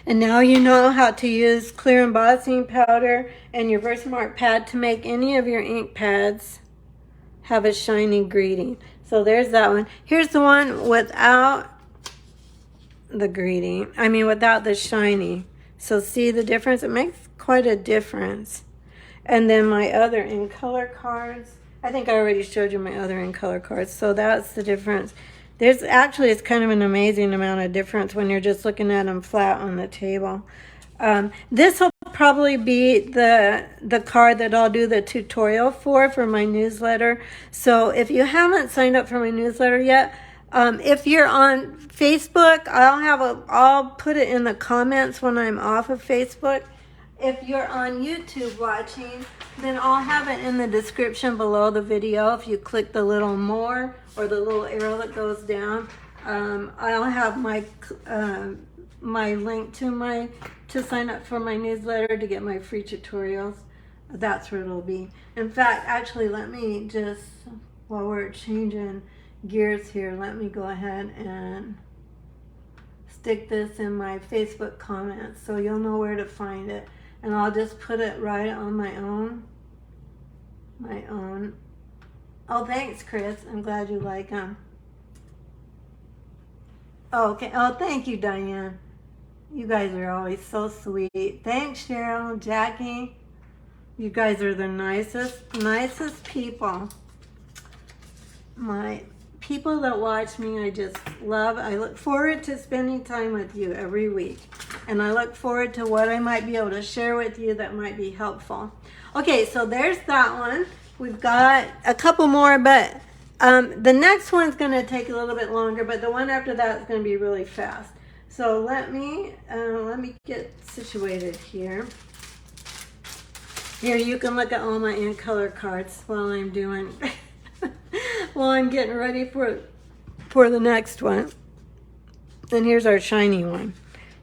And now you know how to use clear embossing powder and your Versamark pad to make any of your ink pads have a shiny greeting. So there's that one. Here's the one without the greeting. I mean, without the shiny. So see the difference? It makes quite a difference. And then my other in color cards. I think I already showed you my other in color cards. So that's the difference. There's actually, it's kind of an amazing amount of difference when you're just looking at them flat on the table. This will probably be the card that I'll do the tutorial for my newsletter. So if you haven't signed up for my newsletter yet, if you're on Facebook, I'll put it in the comments when I'm off of Facebook. If you're on YouTube watching, then I'll have it in the description below the video. If you click the little more or the little arrow that goes down, I'll have my link to sign up for my newsletter to get my free tutorials. That's where it'll be. In fact, actually, let me just, while we're changing gears here, let me go ahead and stick this in my Facebook comments so you'll know where to find it. And I'll just put it right on my own. Oh, thanks, Chris. I'm glad you like them. Oh, okay. Oh, thank you, Diane. You guys are always so sweet. Thanks, Cheryl, Jackie. You guys are the nicest people. My people that watch me, I just love. I look forward to spending time with you every week. And I look forward to what I might be able to share with you that might be helpful. Okay, so there's that one. We've got a couple more, but the next one's going to take a little bit longer, but the one after that is going to be really fast. So let me get situated here. Here, you can look at all my ink color cards while I'm doing, while I'm getting ready for the next one. And here's our shiny one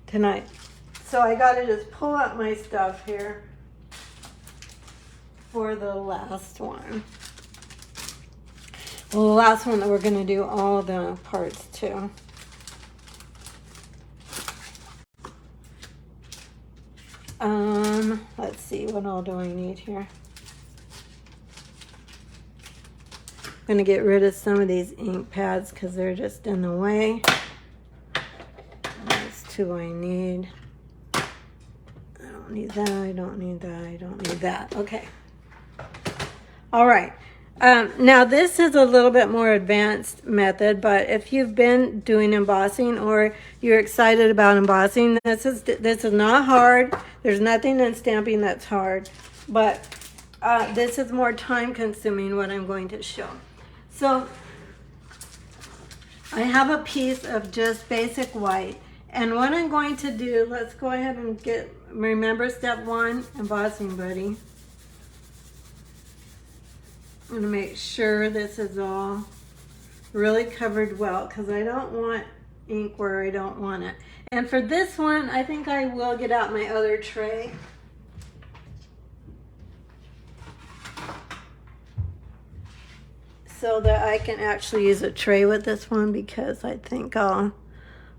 tonight. So I gotta just pull up my stuff here for the last one. Well, the last one that we're gonna do all the parts to. Let's see, what all do I need here? I'm gonna get rid of some of these ink pads because they're just in the way. Those two I need. I don't need that, I don't need that, I don't need that. Okay. All right. Now this is a little bit more advanced method, but if you've been doing embossing or you're excited about embossing, this is not hard. There's nothing in stamping that's hard, but this is more time consuming what I'm going to show. So I have a piece of just basic white, and what I'm going to do, let's go ahead and remember step 1, embossing buddy. I'm going to make sure this is all really covered well because I don't want ink where I don't want it. And for this one, I think I will get out my other tray. So that I can actually use a tray with this one because I think I'll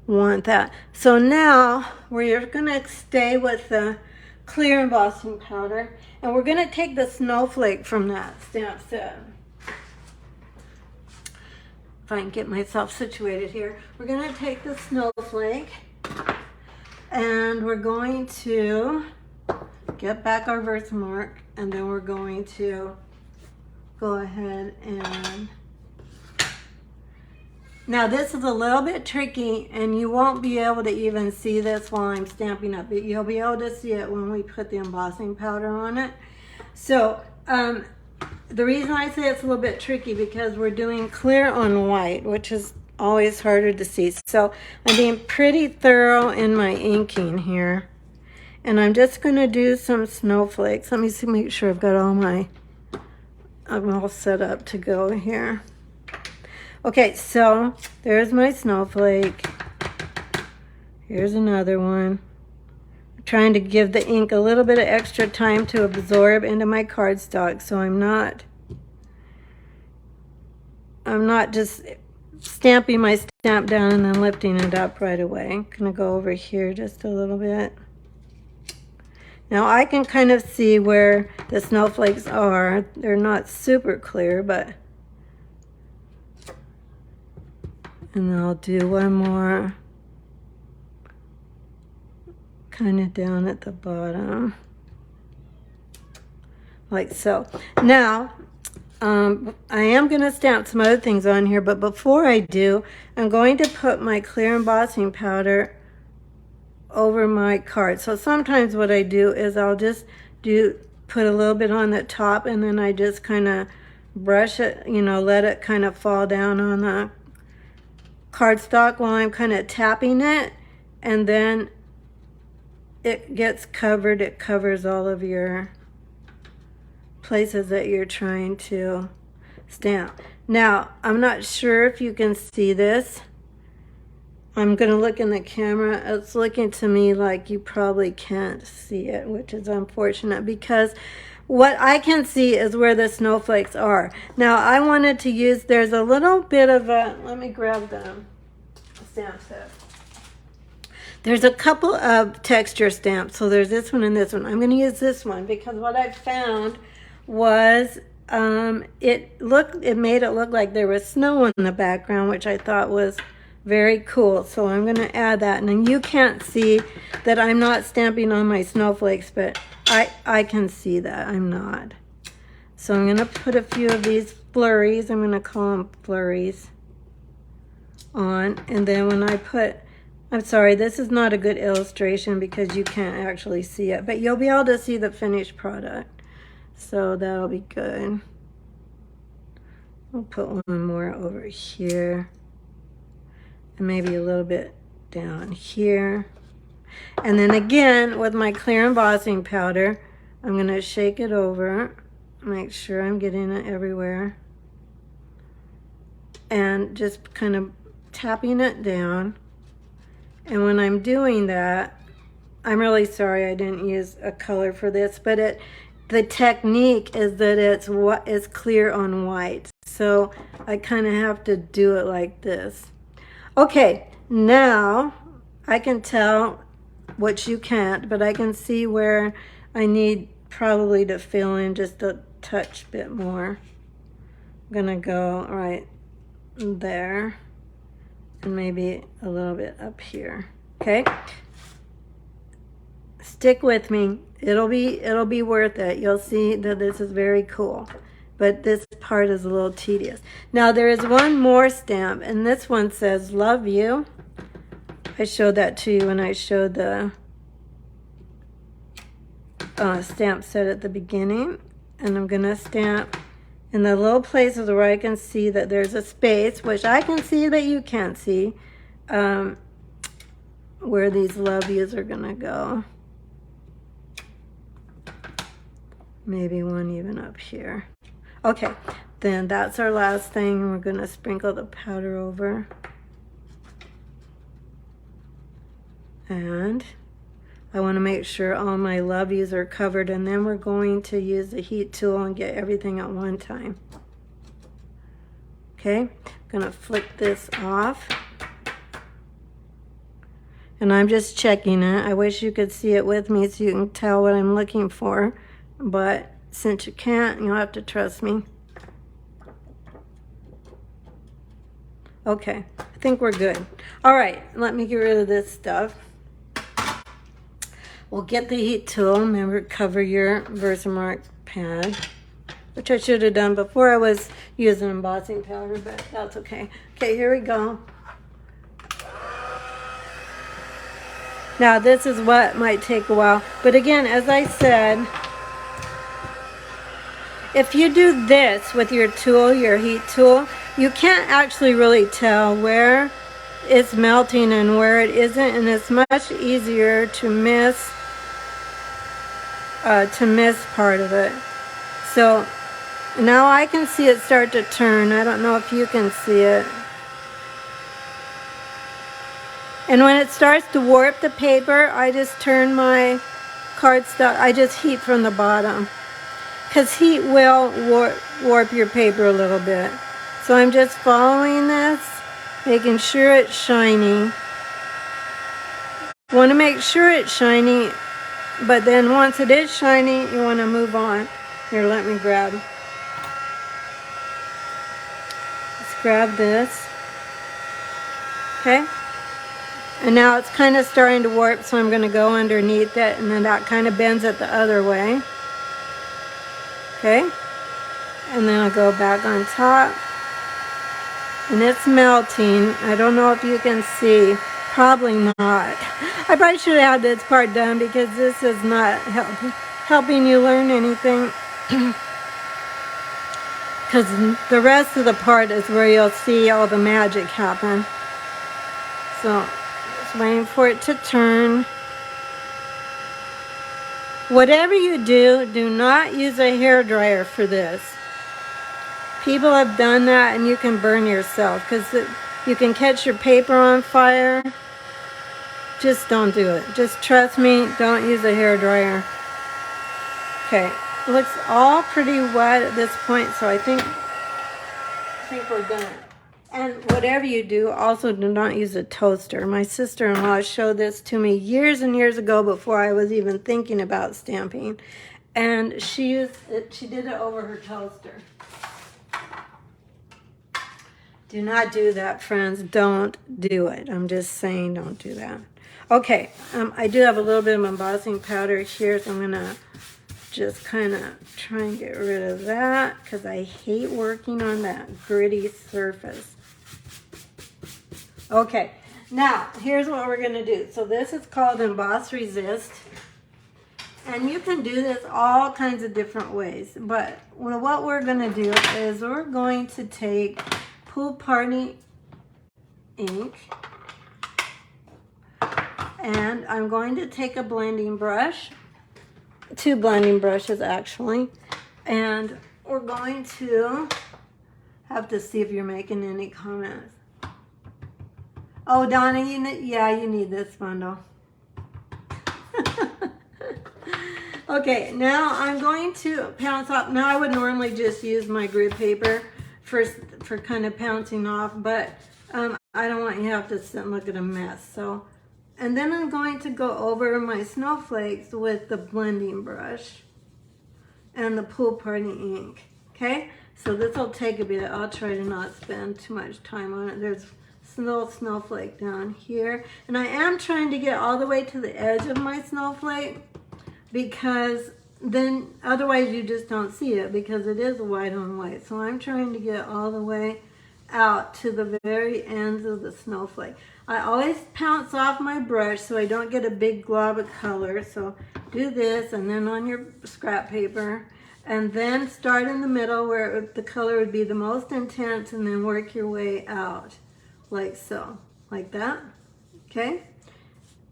want that. So now we're going to stay with the clear embossing powder, and we're going to take the snowflake from that stamp set. If I can get myself situated here, we're going to take the snowflake and we're going to get back our birthmark, and then we're going to go ahead and now this is a little bit tricky and you won't be able to even see this while I'm stamping up, but you'll be able to see it when we put the embossing powder on it. So the reason I say it's a little bit tricky because we're doing clear on white, which is always harder to see. So I'm being pretty thorough in my inking here, and I'm just going to do some snowflakes. Let me see, make sure I've got I'm all set up to go here. Okay, so there's my snowflake. Here's another one. I'm trying to give the ink a little bit of extra time to absorb into my cardstock, so I'm not just stamping my stamp down and then lifting it up right away. I'm gonna go over here just a little bit. Now I can kind of see where the snowflakes are. They're not super clear, but and I'll do one more kind of down at the bottom, like so. Now, I am going to stamp some other things on here, but before I do, I'm going to put my clear embossing powder over my card. So sometimes what I do is I'll just put a little bit on the top, and then I just kind of brush it, you know, let it kind of fall down on the cardstock while I'm kind of tapping it, and then it gets covered. It covers all of your places that you're trying to stamp. Now, I'm not sure if you can see this. I'm going to look in the camera. It's looking to me like you probably can't see it, which is unfortunate because what I can see is where the snowflakes are. Now, I wanted to use, there's a little bit of a, let me grab the stamp set. There's a couple of texture stamps. So there's this one and this one. I'm going to use this one because what I found was it made it look like there was snow in the background, which I thought was very cool. So I'm going to add that. And then you can't see that I'm not stamping on my snowflakes, but I can see that I'm not. So I'm going to put a few of these flurries, I'm going to call them flurries, on. And then when I put, I'm sorry, this is not a good illustration because you can't actually see it, but you'll be able to see the finished product. So that'll be good. I'll put one more over here. And maybe a little bit down here. And then again, with my clear embossing powder, I'm going to shake it over, make sure I'm getting it everywhere, and just kind of tapping it down. And when I'm doing that, I'm really sorry I didn't use a color for this, but the technique is that it's clear on white. So I kind of have to do it like this. Okay, now I can tell, which you can't, but I can see where I need probably to fill in just a touch bit more. I'm gonna go right there and maybe a little bit up here. Okay, stick with me. It'll be worth it. You'll see that this is very cool, but this part is a little tedious. Now there is one more stamp, and this one says love you. I showed that to you when I showed the stamp set at the beginning. And I'm gonna stamp in the little places where I can see that there's a space, which I can see that you can't see, where these love yous are gonna go. Maybe one even up here. Okay, then that's our last thing. We're gonna sprinkle the powder over. And I want to make sure all my love yous are covered, and then we're going to use the heat tool and get everything at one time. Okay, I'm gonna flick this off. And I'm just checking it. I wish you could see it with me so you can tell what I'm looking for, but since you can't, you'll have to trust me. Okay, I think we're good. All right, let me get rid of this stuff. We'll get the heat tool. Remember, cover your Versamark pad, which I should have done before I was using embossing powder, but that's okay. Okay, here we go. Now, this is what might take a while, but again, as I said, if you do this with your tool, your heat tool, you can't actually really tell where it's melting and where it isn't, and it's much easier to miss part of it. So now I can see it start to turn. I don't know if you can see it. And when it starts to warp the paper, I just turn my cardstock, I just heat from the bottom, because heat will warp your paper a little bit. So I'm just following this, making sure it's shiny. Want to make sure it's shiny, but then once it is shiny, you want to move on. Here, let me grab. Let's grab this. Okay? And now it's kind of starting to warp, so I'm going to go underneath it, and then that kind of bends it the other way. Okay? And then I'll go back on top. And it's melting. I don't know if you can see. Probably not. I probably should have had this part done because this is not helping you learn anything. Because the rest of the part is where you'll see all the magic happen. So, just waiting for it to turn. Whatever you do, do not use a hairdryer for this. People have done that and you can burn yourself because you can catch your paper on fire. Just don't do it. Just trust me, don't use a hairdryer. Okay, it looks all pretty wet at this point, so I think we're done. And whatever you do, also do not use a toaster. My sister-in-law showed this to me years and years ago before I was even thinking about stamping. And she did it over her toaster. Do not do that, friends. Don't do it. I'm just saying don't do that. Okay, I do have a little bit of embossing powder here, so I'm going to just kind of try and get rid of that because I hate working on that gritty surface. Okay, now here's what we're going to do. So this is called Emboss-resist, and you can do this all kinds of different ways, but what we're going to do is we're going to take Pool Party ink, And I'm going to take a blending brush, 2 blending brushes actually, and we're going to have to see if you're making any comments. Oh, Donna, you need this bundle. Okay, now I'm going to pounce off. Now I would normally just use my grid paper for kind of pouncing off, but I don't want you to have to sit and look at a mess. So, and then I'm going to go over my snowflakes with the blending brush and the pool party ink. Okay, so this will take a bit. I'll try to not spend too much time on it. There's a little snowflake down here, and I am trying to get all the way to the edge of my snowflake, because then otherwise you just don't see it, because it is white on white. So I'm trying to get all the way out to the very ends of the snowflake. I always pounce off my brush so I don't get a big glob of color. So do this, and then on your scrap paper, and then start in the middle where the color would be the most intense, and then work your way out like so, like that. Okay,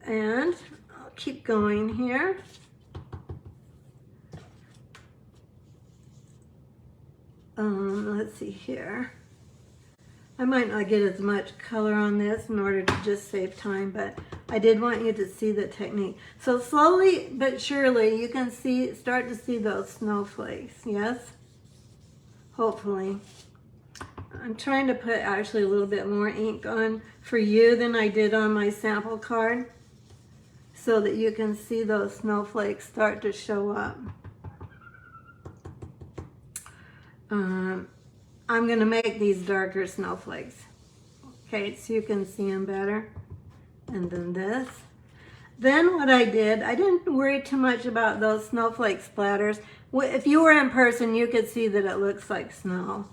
and I'll keep going here. Let's see here. I might not get as much color on this in order to just save time, but I did want you to see the technique. So slowly but surely you can start to see those snowflakes, yes? Hopefully. I'm trying to put actually a little bit more ink on for you than I did on my sample card, so that you can see those snowflakes start to show up. I'm going to make these darker snowflakes, okay, so you can see them better. And then this. Then what I didn't worry too much about those snowflake splatters. If you were in person, you could see that it looks like snow.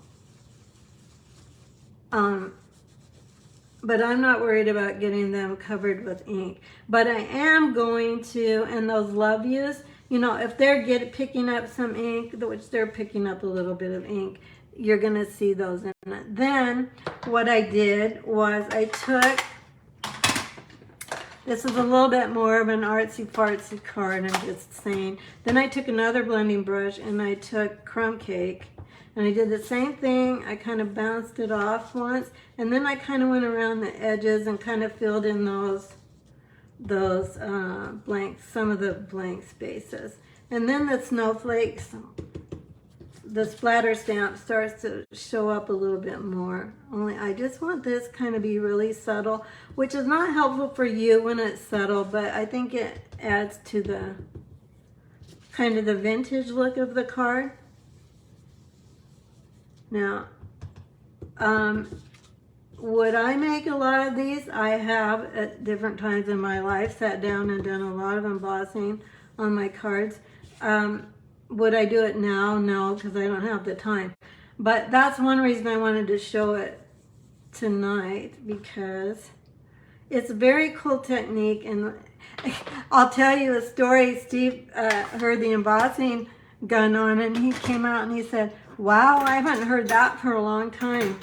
But I'm not worried about getting them covered with ink. But I am going to, and those love yous, you know, if they're picking up some ink, which they're picking up a little bit of ink, you're going to see those in it. Then what I did was I took, this is a little bit more of an artsy-fartsy card, I'm just saying. Then I took another blending brush and I took crumb cake. And I did the same thing. I kind of bounced it off once, and then I kind of went around the edges and kind of filled in those blanks, some of the blank spaces. And then the snowflakes, the splatter stamp starts to show up a little bit more. Only I just want this kind of be really subtle, which is not helpful for you when it's subtle, but I think it adds to the kind of the vintage look of the card. Now, would I make a lot of these? I have at different times in my life sat down and done a lot of embossing on my cards. Would I do it now? No, because I don't have the time. But that's one reason I wanted to show it tonight, because it's a very cool technique. And I'll tell you a story. Steve heard the embossing gun on, and he came out and he said, "Wow, I haven't heard that for a long time."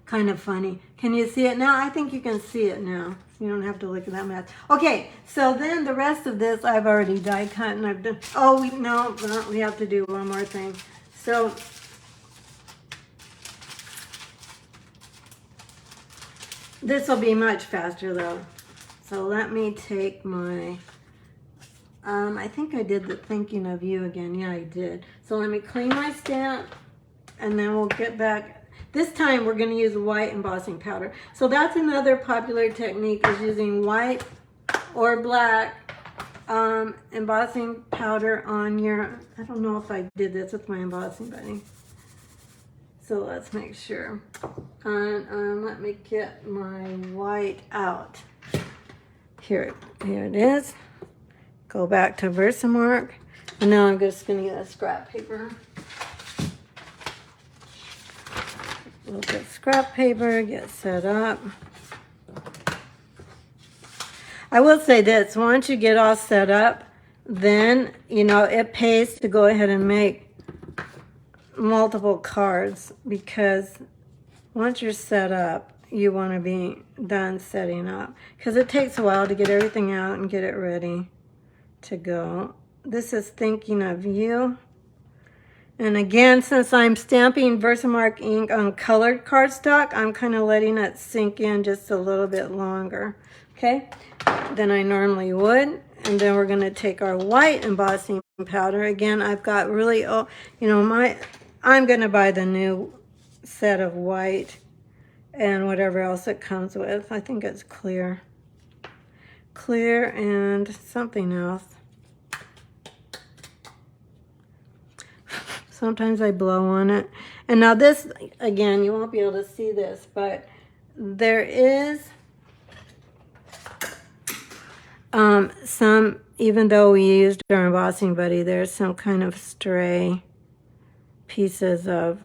Kind of funny. Can you see it now? I think you can see it now. You don't have to look at that mess. Okay, so then the rest of this I've already die cut, and I've done. Oh, we have to do one more thing. So this will be much faster though. So let me take my. I think I did the thinking of you again. Yeah, I did. So let me clean my stamp, and then we'll get back. This time we're going to use white embossing powder. So that's another popular technique, is using white or black embossing powder on your, I don't know if I did this with my embossing buddy. So let's make sure. And let me get my white out. Here it is. Go back to Versamark, and now I'm just going to get a scrap paper. A little bit of scrap paper, get set up. I will say this, once you get all set up, then, you know, it pays to go ahead and make multiple cards, because once you're set up, you want to be done setting up, because it takes a while to get everything out and get it ready to go. This is Thinking of You. And again, since I'm stamping Versamark ink on colored cardstock, I'm kind of letting it sink in just a little bit longer, okay, than I normally would. And then we're going to take our white embossing powder. Again, I've got really, you know, I'm going to buy the new set of white and whatever else it comes with. I think it's clear. Clear and something else. Sometimes I blow on it. And now this, again, you won't be able to see this, but there is some, even though we used our embossing buddy, there's some kind of stray pieces of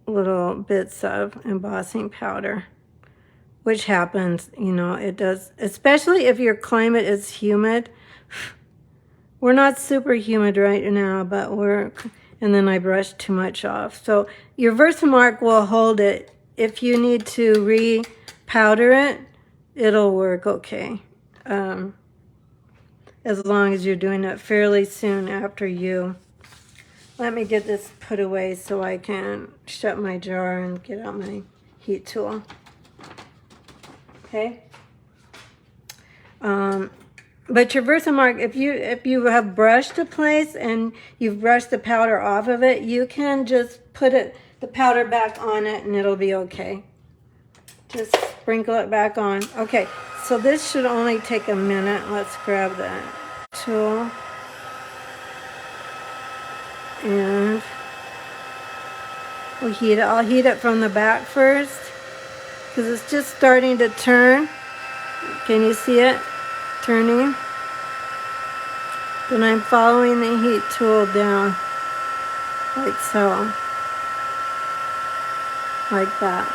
little bits of embossing powder, which happens, you know, it does, especially if your climate is humid. We're not super humid right now, but and then I brushed too much off. So your Versamark will hold it. If you need to re-powder it, it'll work okay. As long as you're doing it fairly soon after you. Let me get this put away so I can shut my jar and get out my heat tool. Okay. But your Versamark, if you have brushed a place and you've brushed the powder off of it, you can just put the powder back on it and it'll be okay. Just sprinkle it back on. Okay, so this should only take a minute. Let's grab that tool. And we'll heat it. I'll heat it from the back first because it's just starting to turn. Can you see it turning? Then I'm following the heat tool down like so. Like that.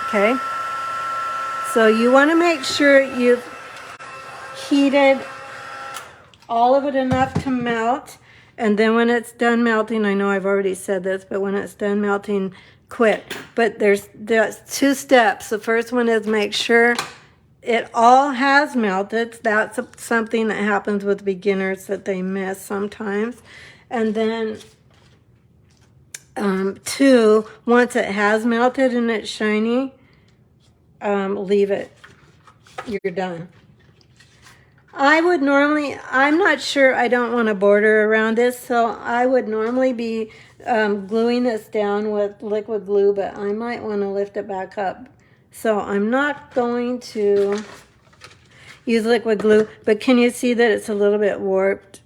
Okay? So you want to make sure you've heated all of it enough to melt. And then when it's done melting, I know I've already said this, but when it's done melting, quit. But there's two steps. The first one is make sure it all has melted. That's something that happens with beginners that they miss sometimes. And then two, once it has melted and it's shiny, leave it. You're done. I would normally, I'm not sure, I don't want a border around this, so I would normally be gluing this down with liquid glue, but I might want to lift it back up. So I'm not going to use liquid glue, but can you see that it's a little bit warped?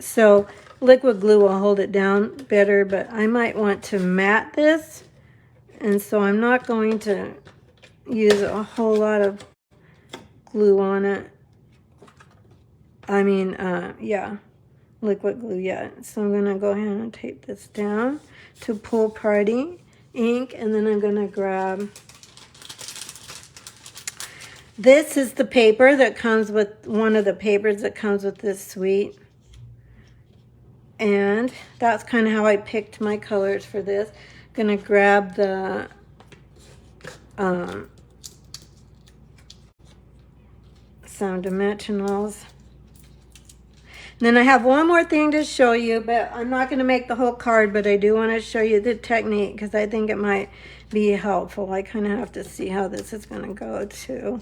So liquid glue will hold it down better, but I might want to mat this, and so I'm not going to use a whole lot of glue on it. I mean, yeah, liquid glue yet. So I'm going to go ahead and tape this down to Pool Party ink, and then I'm going to grab, this is the paper that comes with, one of the papers that comes with this suite. And that's kind of how I picked my colors for this. I'm going to grab the some dimensionals. And then I have one more thing to show you, but I'm not going to make the whole card, but I do want to show you the technique because I think it might be helpful. I kind of have to see how this is going to go too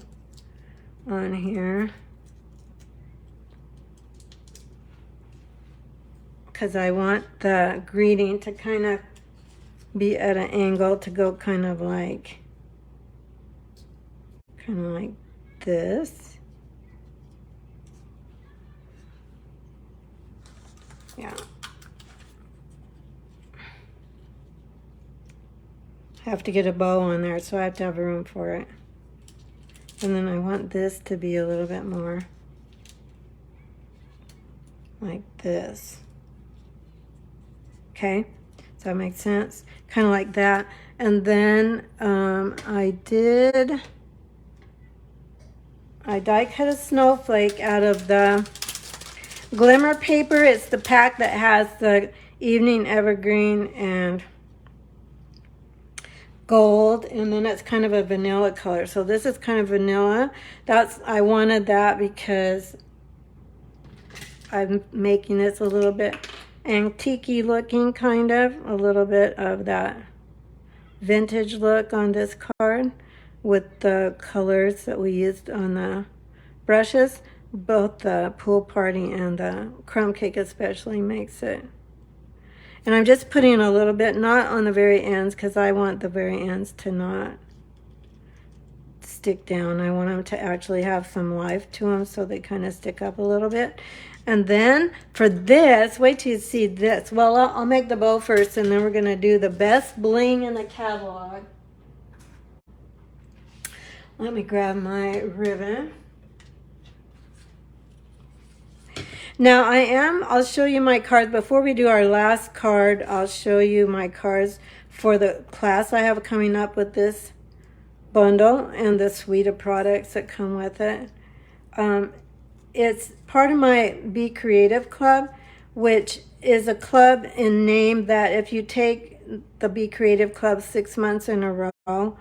on here, because I want the greeting to kind of be at an angle to go kind of like this. Yeah. I have to get a bow on there, so I have to have room for it. And then I want this to be a little bit more like this. Okay, does that make sense? Kind of like that. And then I die cut a snowflake out of the glimmer paper. It's the pack that has the evening evergreen and gold, and then it's kind of a vanilla color. So this is kind of vanilla. I wanted that because I'm making this a little bit antique-y looking, kind of. A little bit of that vintage look on this card with the colors that we used on the brushes. Both the pool party and the crumb cake especially makes it. And I'm just putting a little bit, not on the very ends, because I want the very ends to not stick down. I want them to actually have some life to them, so they kind of stick up a little bit. And then for this, wait till you see this. Well, I'll make the bow first, and then we're going to do the best bling in the catalog. Let me grab my ribbon. Now I'll show you my cards. Before we do our last card, I'll show you my cards for the class I have coming up with this bundle and the suite of products that come with it. It's part of my Be Creative Club, which is a club in name that if you take the Be Creative Club 6 months in a row,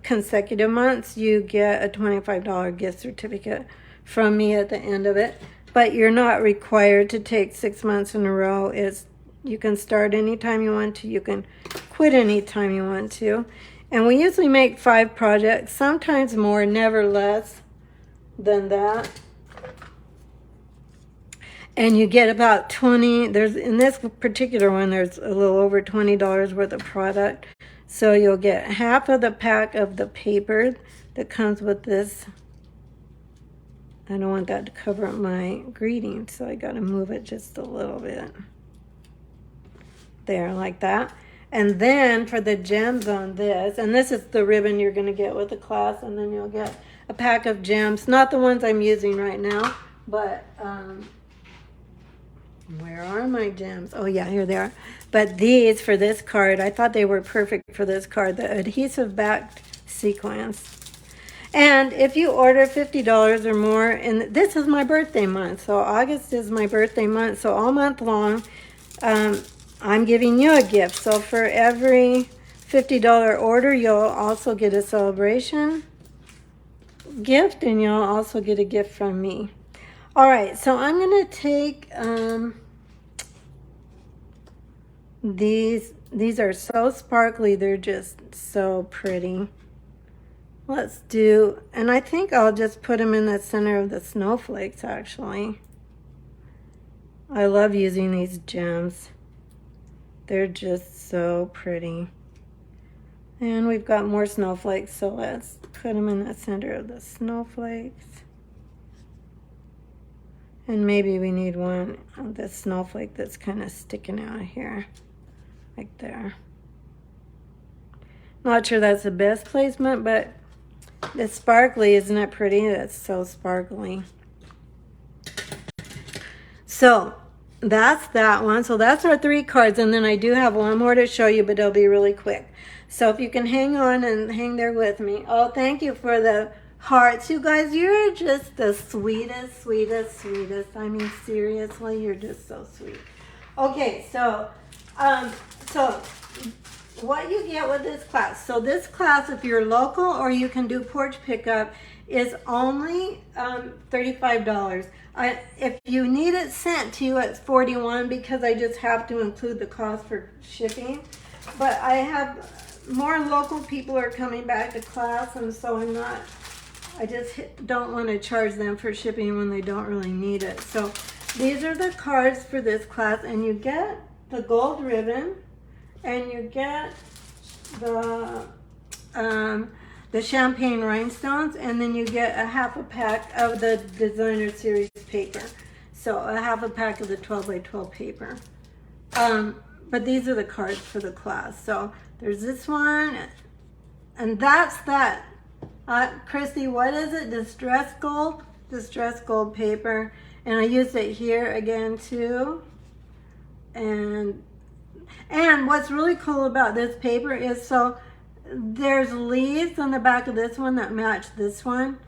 consecutive months, you get a $25 gift certificate from me at the end of it. But you're not required to take 6 months in a row. You can start anytime you want to. You can quit anytime you want to. And we usually make 5 projects, sometimes more, never less than that. And you get about 20, in this particular one, there's a little over $20 worth of product. So you'll get half of the pack of the paper that comes with this. I don't want that to cover up my greeting, so I got to move it just a little bit. There, like that. And then for the gems on this, and this is the ribbon you're going to get with the class, and then you'll get a pack of gems. Not the ones I'm using right now, but where are my gems? Oh yeah, here they are. But these, for this card, I thought they were perfect for this card, the adhesive backed sequins. And if you order $50 or more, and this is my birthday month, so August is my birthday month, so all month long, I'm giving you a gift. So for every $50 order, you'll also get a celebration gift, and you'll also get a gift from me. All right, so I'm going to take these are so sparkly, they're just so pretty. Let's do, and I think I'll just put them in the center of the snowflakes, actually. I love using these gems. They're just so pretty. And we've got more snowflakes, so let's put them in the center of the snowflakes. And maybe we need one of this snowflake that's kind of sticking out here, like there. Not sure that's the best placement, but it's sparkly, isn't it pretty? It's so sparkly. So that's that one. So that's our 3 cards, and then I do have one more to show you, but it'll be really quick. So if you can hang on and hang there with me. Oh, thank you for the hearts. You guys, you're just the sweetest, sweetest, sweetest. I mean, seriously, you're just so sweet. Okay, so what you get with this class. So this class, if you're local or you can do porch pickup, is only $35. If you need it sent to you, it's $41 because I just have to include the cost for shipping. But I have more local people are coming back to class, and so I just don't want to charge them for shipping when they don't really need it. So these are the cards for this class, and you get the gold ribbon, and you get the champagne rhinestones, and then you get a half a pack of the designer series paper. So a half a pack of the 12 by 12 paper. But these are the cards for the class. So there's this one, and that's that. Christy, what is it? Distress gold? Distress gold paper. And I used it here again too. And what's really cool about this paper is, so there's leaves on the back of this one that match this one.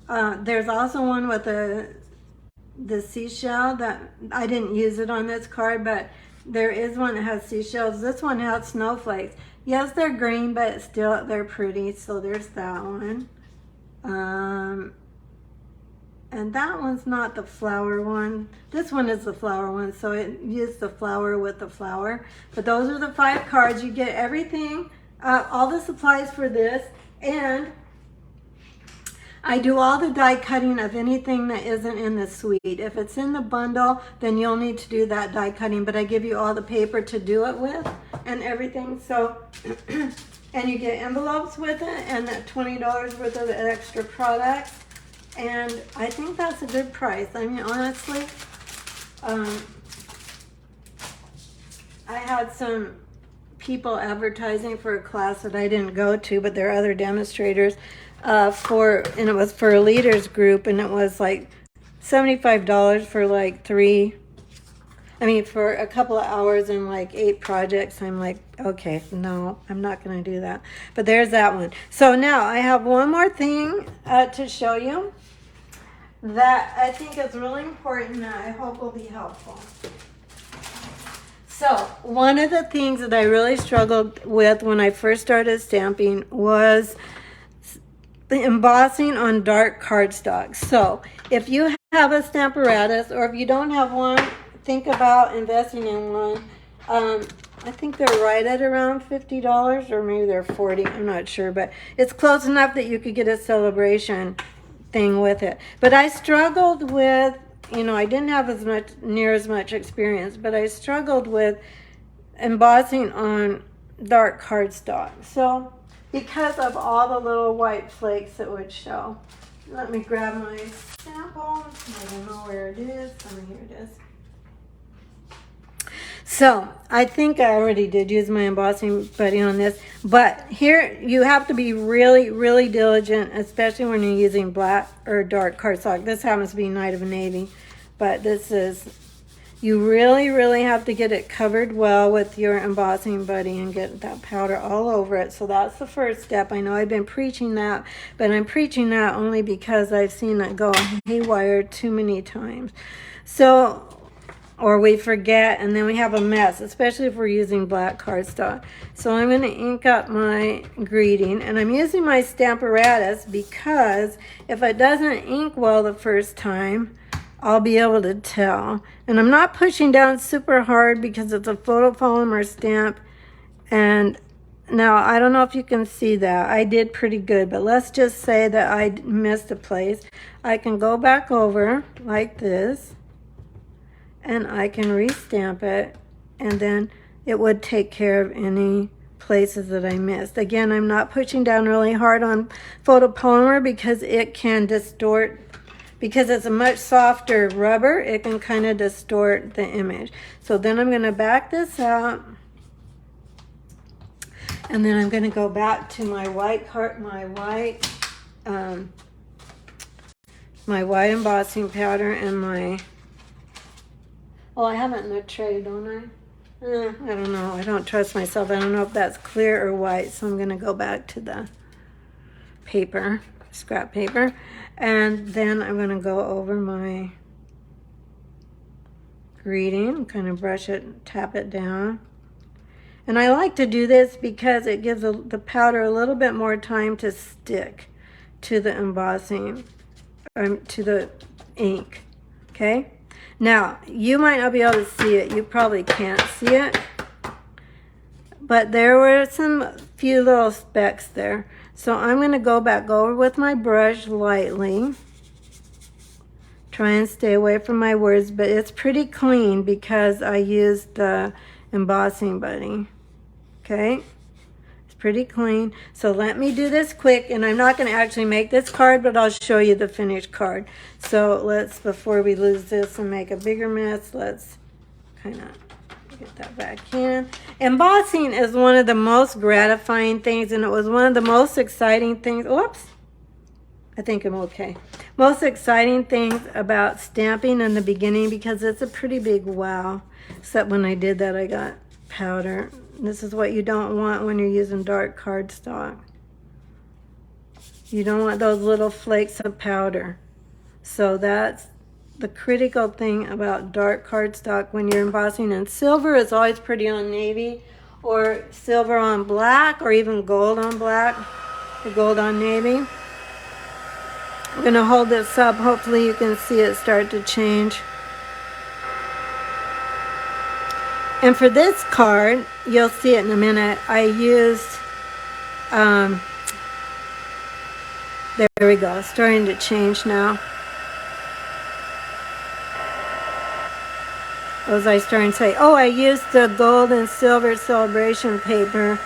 There's also one with the seashell that I didn't use it on this card, but there is one that has seashells. This one has snowflakes. Yes, they're green, but still they're pretty. So there's that one. And that one's not the flower one. This one is the flower one, so it used the flower with the flower. But those are the 5 cards. You get everything, all the supplies for this, and I do all the die cutting of anything that isn't in the suite. If it's in the bundle, then you'll need to do that die cutting, but I give you all the paper to do it with and everything. So, and you get envelopes with it and that $20 worth of extra products. And I think that's a good price. I mean, honestly, I had some people advertising for a class that I didn't go to, but there are other demonstrators and it was for a leaders group, and it was like $75 for like for a couple of hours and like 8 projects. I'm like, okay, no, I'm not going to do that. But there's that one. So now I have one more thing to show you that I think is really important that I hope will be helpful. So one of the things that I really struggled with when I first started stamping was the embossing on dark cardstock. So if you have a Stamparatus, or if you don't have one, think about investing in one. I think they're right at around $50, or maybe they're $40, I'm not sure, but it's close enough that you could get a celebration thing with it. But I struggled with, I didn't have near as much experience, but I struggled with embossing on dark cardstock. So because of all the little white flakes that would show. Let me grab my sample. I don't know where it is. Here it is. So I think I already did use my embossing buddy on this, but here you have to be really, really diligent, especially when you're using black or dark cardstock. This happens to be Night of Navy, but you really, really have to get it covered well with your embossing buddy and get that powder all over it. So that's the first step. I know I've been preaching that, but I'm preaching that only because I've seen it go haywire too many times. So, or we forget, and then we have a mess, especially if we're using black cardstock. So I'm going to ink up my greeting, and I'm using my Stamparatus because if it doesn't ink well the first time, I'll be able to tell. And I'm not pushing down super hard because it's a photopolymer stamp. And now I don't know if you can see that. I did pretty good, but let's just say that I missed a place. I can go back over like this, and I can restamp it, and then it would take care of any places that I missed. Again, I'm not pushing down really hard on photopolymer because it can distort. Because it's a much softer rubber, it can kind of distort the image. So then I'm going to back this out, and then I'm going to go back to my white embossing powder and my. Well, I have it in the tray, don't I? I don't know. I don't trust myself. I don't know if that's clear or white, so I'm going to go back to the paper, scrap paper. And then I'm going to go over my greeting, kind of brush it, tap it down. And I like to do this because it gives the powder a little bit more time to stick to the embossing, to the ink, okay? Now, you might not be able to see it. You probably can't see it. But there were few little specks there. So I'm going to go over with my brush lightly. Try and stay away from my words, but it's pretty clean because I used the embossing buddy. Okay? It's pretty clean. So let me do this quick, and I'm not going to actually make this card, but I'll show you the finished card. So before we lose this and make a bigger mess, let's kind of get that back in. Embossing is one of the most gratifying things, and it was one of the most exciting things. Whoops. I think I'm okay. Most exciting things about stamping in the beginning, because it's a pretty big wow. Except when I did that, I got powder. This is what you don't want when you're using dark cardstock. You don't want those little flakes of powder. So that's the critical thing about dark cardstock when you're embossing. And silver is always pretty on navy, or silver on black, or even gold on black, or gold on navy. I'm going to hold this up. Hopefully you can see it start to change. And for this card, you'll see it in a minute, I used, there we go, starting to change now. What was I starting to say? Oh, I used the gold and silver celebration paper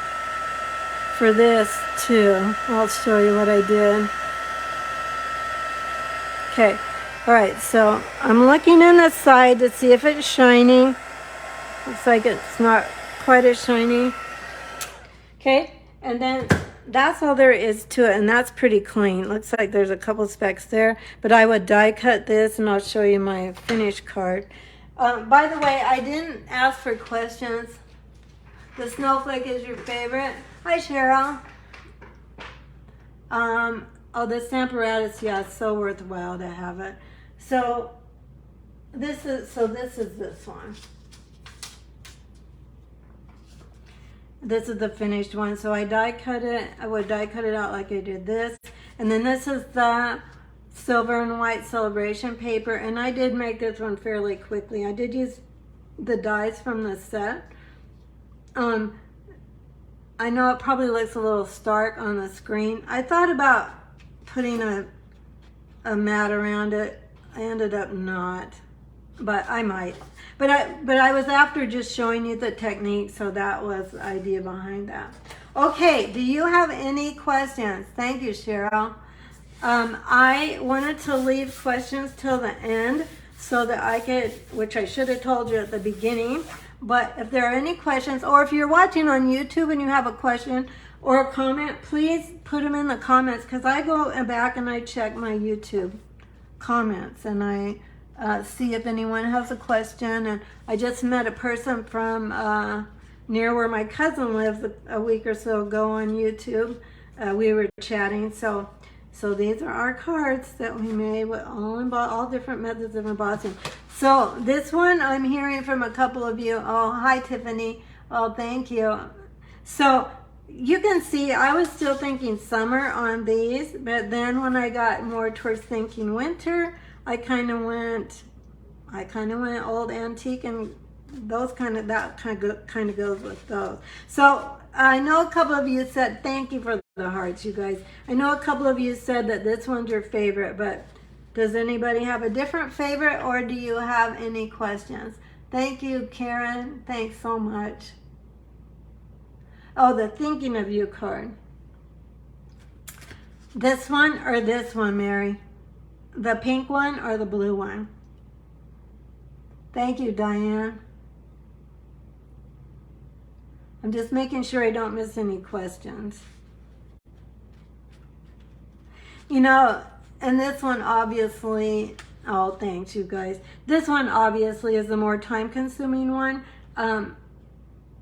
for this too. I'll show you what I did. Okay, all right, so I'm looking in the side to see if it's shining. Looks like it's not quite as shiny. Okay, and then that's all there is to it, and that's pretty clean. Looks like there's a couple specks there, but I would die cut this, and I'll show you my finished card. By the way, I didn't ask for questions. The snowflake is your favorite. Hi, Cheryl. Oh, the Stamparatus, yeah, it's so worthwhile to have it. So this is this one. This is the finished one. So I die cut it. I would die cut it out like I did this. And then this is the silver and white celebration paper. And I did make this one fairly quickly. I did use the dies from the set. I know it probably looks a little stark on the screen. I thought about putting a mat around it. I ended up not, but I might. But I was after just showing you the technique, so that was the idea behind that. Okay, do you have any questions? Thank you, Cheryl. I wanted to leave questions till the end so that I could, which I should have told you at the beginning, but if there are any questions, or if you're watching on YouTube and you have a question or a comment, please put them in the comments, because I go back and I check my YouTube comments and I see if anyone has a question. And I just met a person from near where my cousin lives a week or so ago on YouTube. We were chatting. So these are our cards that we made with all different methods of embossing. So this one, I'm hearing from a couple of you. Oh, hi, Tiffany. Oh, thank you. So you can see I was still thinking summer on these, but then when I got more towards thinking winter, I kind of went old antique, and those kind of goes with those. So I know a couple of you said, thank you for the hearts, you guys. I know a couple of you said that this one's your favorite, but does anybody have a different favorite, or do you have any questions? Thank you, Karen. Thanks so much. Oh, the thinking of you card. This one or this one, Mary? The pink one or the blue one? Thank you, Diane. I'm just making sure I don't miss any questions. You know, and this one obviously, oh, thanks you guys. This one obviously is the more time-consuming one.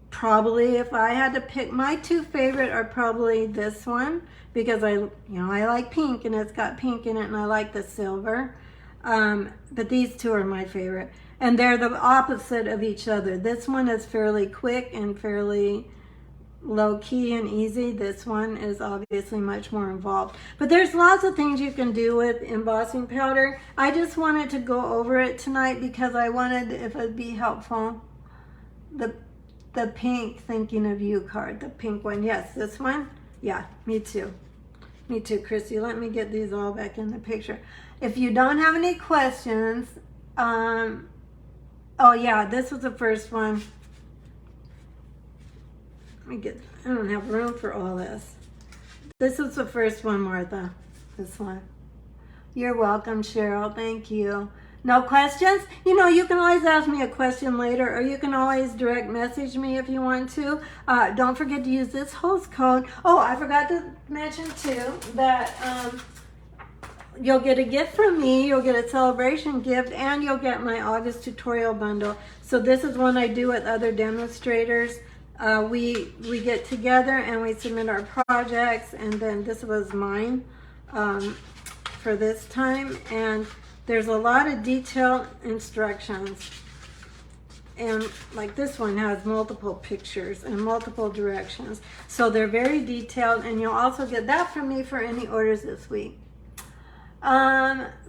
Probably if I had to pick, my two favorite are probably this one, because I like pink and it's got pink in it, and I like the silver. But these two are my favorite, and they're the opposite of each other. This one is fairly quick and fairly low-key and easy. This one is obviously much more involved. But there's lots of things you can do with embossing powder. I just wanted to go over it tonight because I wanted, if it'd be helpful, the pink thinking of you card, the pink one. Yes, this one. Yeah, me too. Me too, Christy. Let me get these all back in the picture. If you don't have any questions, oh yeah, this was the first one. I don't have room for all this. This was the first one, Martha. This one. You're welcome, Cheryl. Thank you. No questions? You know, you can always ask me a question later, or you can always direct message me if you want to. Don't forget to use this host code. Oh, I forgot to mention too that you'll get a gift from me. You'll get a celebration gift, and you'll get my August tutorial bundle. So this is one I do with other demonstrators. We get together and we submit our projects, and then this was mine for this time. And there's a lot of detailed instructions and like this one has multiple pictures and multiple directions. So they're very detailed, and you'll also get that from me for any orders this week.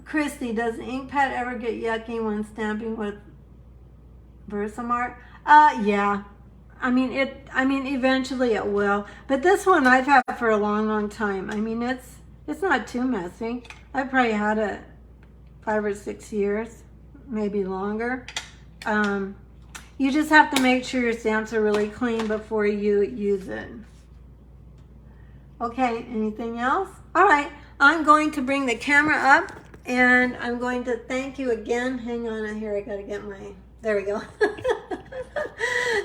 Christy, does the ink pad ever get yucky when stamping with Versamark? Yeah. I mean, eventually it will. But this one I've had for a long, long time. I mean, it's not too messy. I've probably had it 5 or 6 years, maybe longer. You just have to make sure your stamps are really clean before you use it. Okay, anything else? All right, I'm going to bring the camera up, and I'm going to thank you again. Hang on here, I gotta get my, there we go.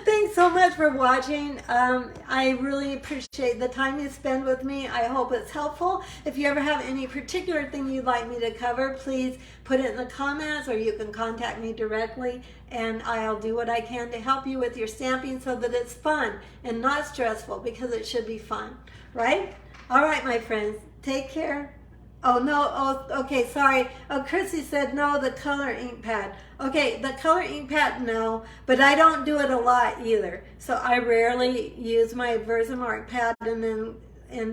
Thanks so much for watching. I really appreciate the time you spend with me. I hope it's helpful. If you ever have any particular thing you'd like me to cover, please put it in the comments, or you can contact me directly, and I'll do what I can to help you with your stamping so that it's fun and not stressful, because it should be fun, right? All right, my friends, take care. Oh, no, oh, okay, sorry. Oh, Chrissy said no, the color ink pad. Okay, the color ink pad, no, but I don't do it a lot either. So I rarely use my Versamark pad and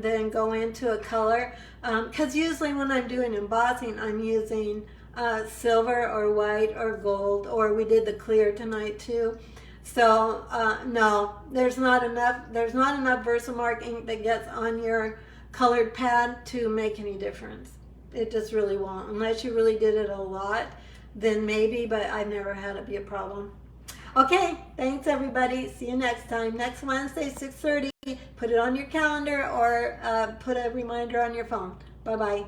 then go into a color. Because usually when I'm doing embossing, I'm using silver or white or gold, or we did the clear tonight too. So no, there's not enough Versamark ink that gets on your colored pad to make any difference. It just really won't. Unless you really did it a lot, then maybe, but I've never had it be a problem. Okay, thanks everybody. See you next time. Next Wednesday, 6:30. Put it on your calendar, or put a reminder on your phone. Bye-bye.